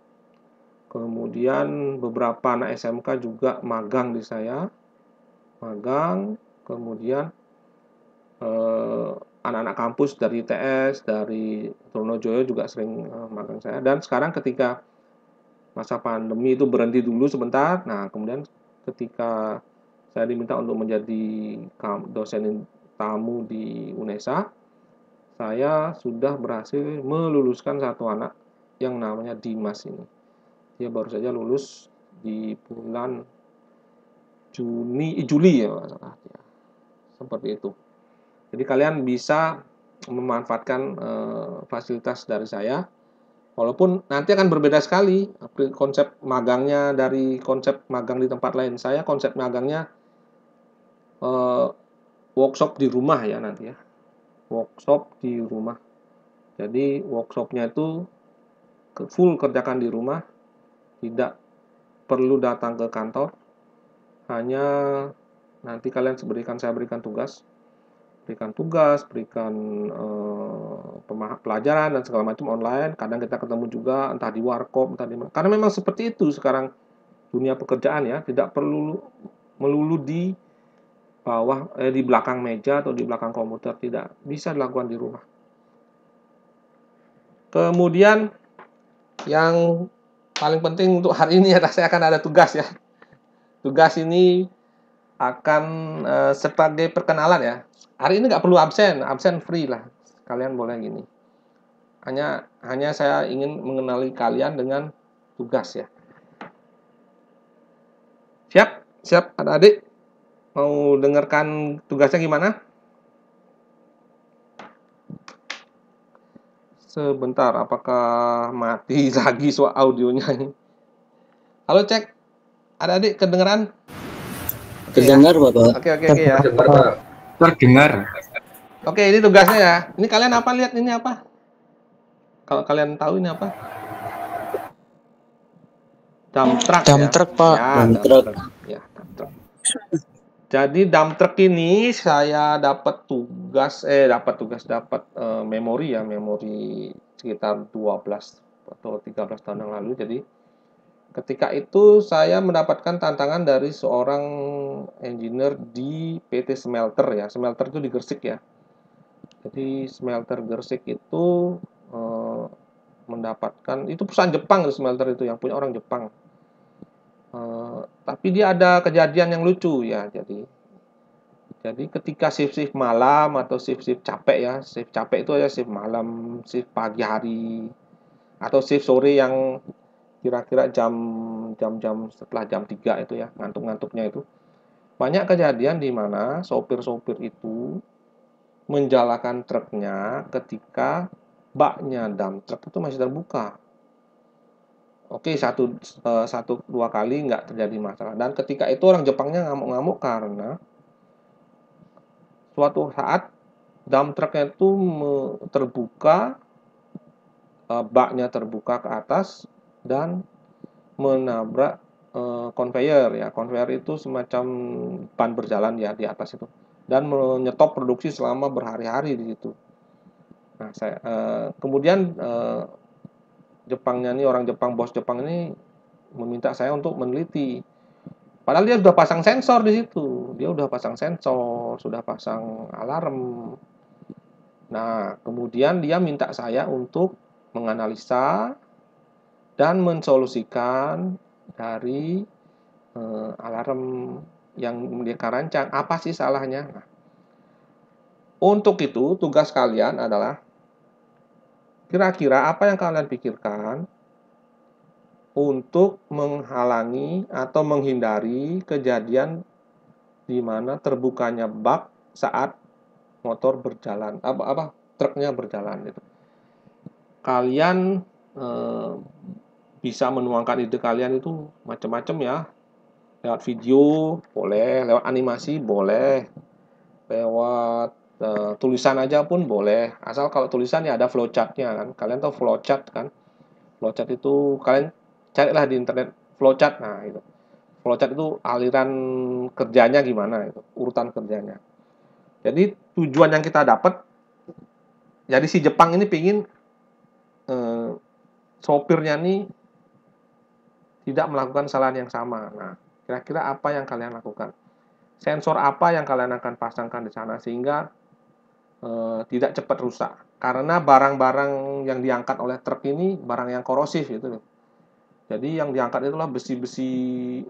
Kemudian beberapa anak SMK juga magang di saya. Magang, kemudian anak-anak kampus dari ITS, dari Trunojoyo juga sering magang saya. Dan sekarang ketika masa pandemi itu berhenti dulu sebentar, nah kemudian ketika saya diminta untuk menjadi dosen tamu di UNESA, saya sudah berhasil meluluskan satu anak yang namanya Dimas ini. Dia baru saja lulus di bulan Juli ya, seperti itu. Jadi kalian bisa memanfaatkan fasilitas dari saya, walaupun nanti akan berbeda sekali konsep magangnya dari konsep magang di tempat lain. Saya konsep magangnya workshop di rumah ya nanti ya, workshop di rumah. Jadi workshopnya itu full kerjakan di rumah, tidak perlu datang ke kantor, hanya nanti kalian saya berikan tugas, berikan pelajaran dan segala macam online. Kadang kita ketemu juga entah di warkop, entah di mana. Karena memang seperti itu sekarang dunia pekerjaan ya, tidak perlu melulu di di belakang meja atau di belakang komputer, tidak bisa dilakukan di rumah. Kemudian yang paling penting untuk hari ini adalah saya akan ada tugas ya. Tugas ini akan sebagai perkenalan ya. Hari ini nggak perlu absen free lah. Kalian boleh gini. Hanya saya ingin mengenali kalian dengan tugas ya. Siap adik-adik? Mau dengarkan tugasnya gimana? Sebentar, apakah mati lagi suara audionya ini? Halo, cek. Adik-adik kedengeran? Terdengar, Bapak. Oke ya. Terdengar. Oke, ini tugasnya ya. Ini kalian apa? Lihat ini apa? Kalau kalian tahu ini apa? Dump truck ya. Pak. Ya, Dump truck. Ya, dump truck. Jadi dump truck ini saya dapat memori sekitar 12 atau 13 tahun yang lalu. Jadi ketika itu saya mendapatkan tantangan dari seorang engineer di PT Smelter ya. Smelter itu di Gresik ya. Jadi smelter Gresik itu mendapatkan, itu perusahaan Jepang, smelter itu yang punya orang Jepang. Tapi dia ada kejadian yang lucu ya. Jadi ketika shift malam atau shift capek ya, shift capek itu ya shift malam, shift pagi hari, atau shift sore yang kira-kira jam setelah jam 3 itu ya, ngantuk-ngantuknya itu. Banyak kejadian di mana sopir-sopir itu menjalankan truknya ketika baknya dump truck itu masih terbuka. Oke, satu dua kali nggak terjadi masalah. Dan ketika itu orang Jepangnya ngamuk-ngamuk karena suatu saat dump trucknya itu terbuka, baknya terbuka ke atas dan menabrak conveyor ya. Conveyor itu semacam ban berjalan ya di atas itu, dan menyetop produksi selama berhari-hari di situ. Nah, kemudian Jepangnya nih, orang Jepang, bos Jepang ini meminta saya untuk meneliti. Padahal dia sudah pasang sensor di situ. Dia sudah pasang sensor, sudah pasang alarm. Nah, kemudian dia minta saya untuk menganalisa dan mensolusikan dari alarm yang mereka rancang. Apa sih salahnya? Nah, untuk itu, tugas kalian adalah kira-kira apa yang kalian pikirkan untuk menghalangi atau menghindari kejadian di mana terbukanya bak saat motor berjalan, truknya berjalan gitu. Kalian bisa menuangkan ide kalian itu macam-macam ya. Lewat video boleh, lewat animasi boleh, lewat tulisan aja pun boleh. Asal kalau tulisan ya ada flowchart-nya kan. Kalian tahu flowchart kan? Flowchart itu kalian carilah di internet flowchart. Nah, itu. Flowchart itu aliran kerjanya gimana itu, urutan kerjanya. Jadi tujuan yang kita dapat, jadi si Jepang ini pingin sopirnya nih tidak melakukan kesalahan yang sama. Nah, kira-kira apa yang kalian lakukan? Sensor apa yang kalian akan pasangkan di sana sehingga tidak cepat rusak? Karena barang-barang yang diangkat oleh truk ini barang yang korosif gitu loh. Jadi yang diangkat itulah biji besi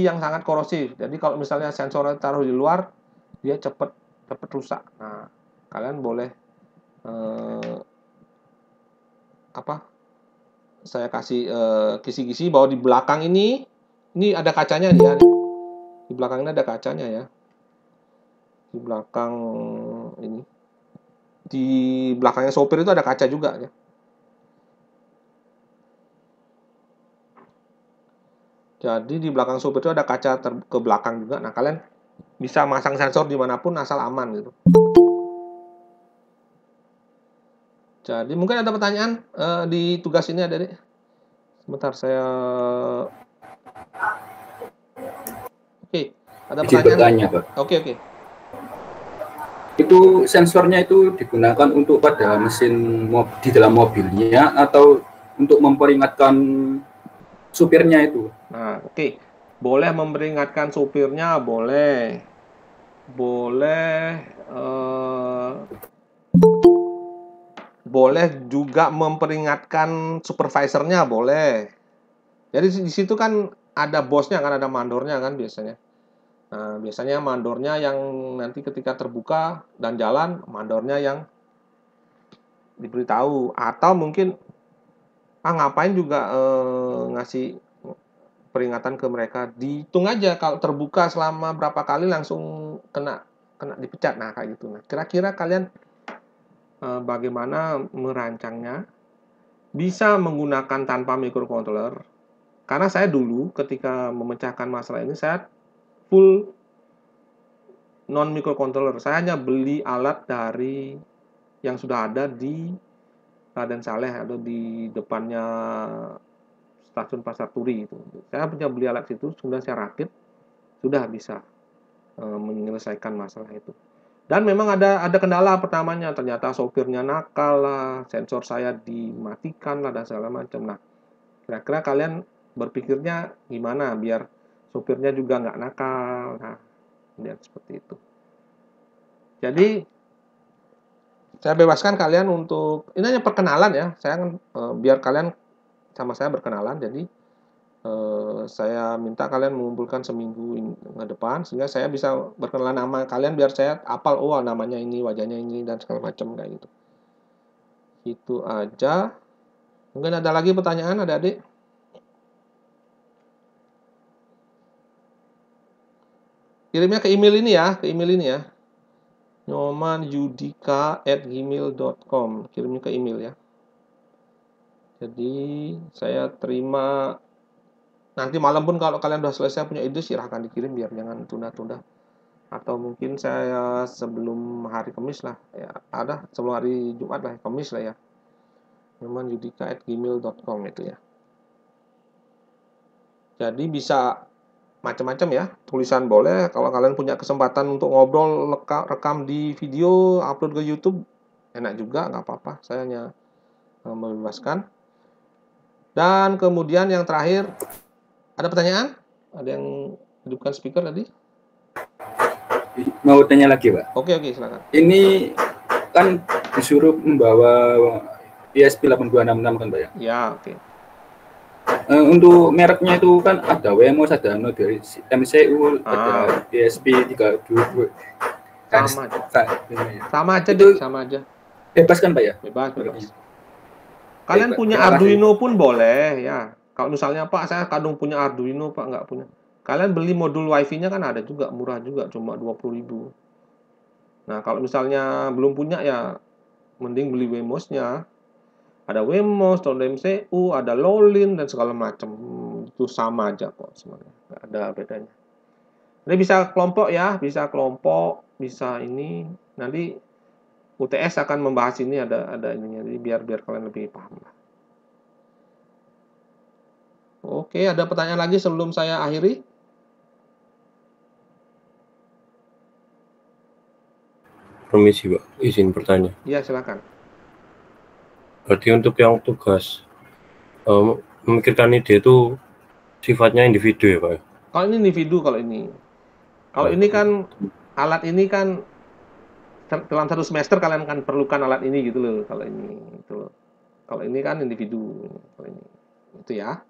yang sangat korosif. Jadi kalau misalnya sensornya taruh di luar, dia cepat rusak. Nah, kalian boleh saya kasih kisi-kisi bahwa di belakang ini ada kacanya nih ya. Di belakang ini ada kacanya ya. Di belakang ini, di belakangnya sopir itu ada kaca juga ya. Jadi di belakang sopir itu ada kaca ke belakang juga. Nah, kalian bisa masang sensor dimanapun asal aman gitu. Jadi mungkin ada pertanyaan di tugas ini, adik-adik. Sebentar saya. Oke, ada pertanyaan. Oke. Itu sensornya itu digunakan untuk pada mesin di dalam mobilnya atau untuk memperingatkan supirnya itu? Nah, oke. Boleh memperingatkan supirnya, boleh. Boleh boleh juga memperingatkan supervisornya, boleh. Jadi di situ kan ada bosnya kan, ada mandornya kan biasanya. Nah, biasanya mandornya yang nanti ketika terbuka dan jalan, mandornya yang diberitahu. Atau mungkin ngapain juga ngasih peringatan ke mereka, dihitung aja kalau terbuka selama berapa kali langsung kena dipecat. Nah, kayak gitu. Nah, kira-kira kalian bagaimana merancangnya? Bisa menggunakan tanpa microcontroller. Karena saya dulu ketika memecahkan masalah ini saya full non microcontroller. Saya hanya beli alat dari yang sudah ada di Raden Saleh atau di depannya stasiun Pasar Turi itu. Saya punya beli alat itu, sudah saya rakit, sudah bisa menyelesaikan masalah itu. Dan memang ada kendala pertamanya, ternyata sopirnya nakal lah, sensor saya dimatikan lah dan segala macam. Nah, kira-kira kalian berpikirnya gimana biar sopirnya juga nggak nakal? Nah, lihat seperti itu. Jadi saya bebaskan kalian untuk ini hanya perkenalan ya. Saya biar kalian sama saya berkenalan. Jadi saya minta kalian mengumpulkan seminggu ke depan sehingga saya bisa berkenalan nama kalian biar saya apal, oh namanya ini, wajahnya ini dan segala macam kayak gitu. Itu aja. Mungkin ada lagi pertanyaan adik-adik? Kirimnya ke email ini ya, nyomanyudika@gmail.com. Kirimnya ke email ya. Jadi saya terima. Nanti malam pun kalau kalian udah selesai punya ide, silahkan dikirim biar jangan tunda-tunda. Atau mungkin saya sebelum hari Kamis lah, ya ada sebelum hari Jumat lah, Kamis lah ya. nyomanyudika@gmail.com itu ya. Jadi bisa macam-macam ya, tulisan boleh. Kalau kalian punya kesempatan untuk ngobrol, rekam di video, upload ke YouTube, enak juga, nggak apa-apa. Saya hanya membebaskan. Dan kemudian yang terakhir, ada pertanyaan? Ada yang hidupkan speaker tadi? Mau tanya lagi, Pak. Oke, silakan. Ini kan disuruh membawa ESP 8266 kan, Pak ya? Ya, oke. Untuk mereknya itu kan ada Wemos, ada dari MCU, ada ESP 322. Sama aja deh, sama aja. Bebas kan, Pak ya? Bebas. Kalian punya Arduino pun boleh ya. Kalau misalnya Pak, saya kadang punya Arduino, Pak nggak punya. Kalian beli modul WiFi-nya kan ada juga, murah juga, cuma 20.000. Nah, kalau misalnya belum punya ya mending beli Wemos-nya. Ada Wemos, ada MCU, ada Lolin dan segala macam. Itu sama aja kok sebenarnya. Nggak ada bedanya. Ini bisa kelompok ya, bisa ini. Nanti UTS akan membahas ini, ada ininya. Jadi biar kalian lebih paham lah. Oke, ada pertanyaan lagi sebelum saya akhiri? Permisi, Pak, izin bertanya. Iya, silakan. Berarti untuk yang tugas memikirkan ide itu sifatnya individu ya, Pak? Kalau ini individu, kalau ini kan alat ini kan dalam satu semester kalian kan perlukan alat ini gitu loh. Kalau ini itu loh. Kalau ini kan individu. Kalau ini itu ya.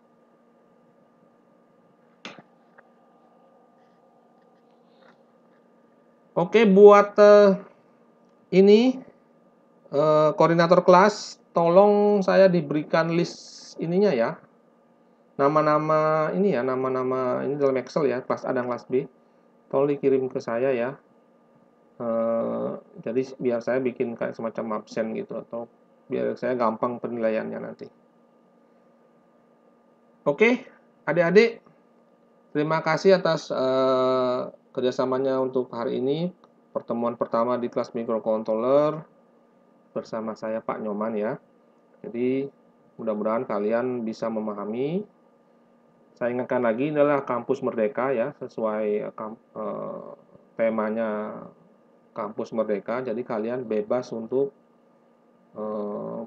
Oke, buat ini koordinator kelas, tolong saya diberikan list ininya ya. Nama-nama ini ya, nama-nama ini dalam Excel ya, kelas A dan kelas B. Tolong dikirim ke saya ya. Jadi biar saya bikin kayak semacam absen gitu, atau biar saya gampang penilaiannya nanti. Oke, adik-adik, terima kasih atas kerjasamanya untuk hari ini. Pertemuan pertama di kelas microcontroller bersama saya Pak Nyoman ya. Jadi mudah-mudahan kalian bisa memahami. Saya ingatkan lagi, ini adalah kampus merdeka ya, sesuai temanya kampus merdeka. Jadi kalian bebas untuk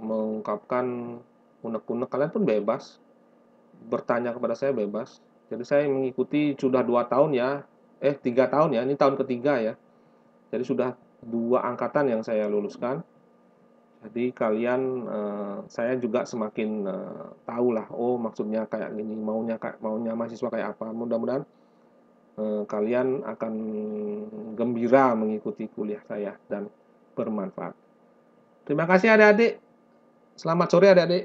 mengungkapkan unek-unek, kalian pun bebas bertanya kepada saya, bebas. Jadi saya mengikuti sudah 2 tahun ya, 3 tahun ya, ini tahun ketiga ya. Jadi sudah 2 angkatan yang saya luluskan. Jadi kalian, saya juga semakin tahu lah, oh maksudnya kayak gini, maunya mahasiswa kayak apa. Mudah-mudahan kalian akan gembira mengikuti kuliah saya dan bermanfaat. Terima kasih adik-adik. Selamat sore adik-adik.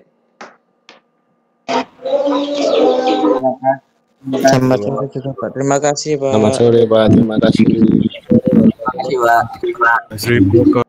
Selamat sore juga Pak. Terima kasih Pak. Selamat sore Pak, terima kasih. Terima kasih Pak. Mas Ribu.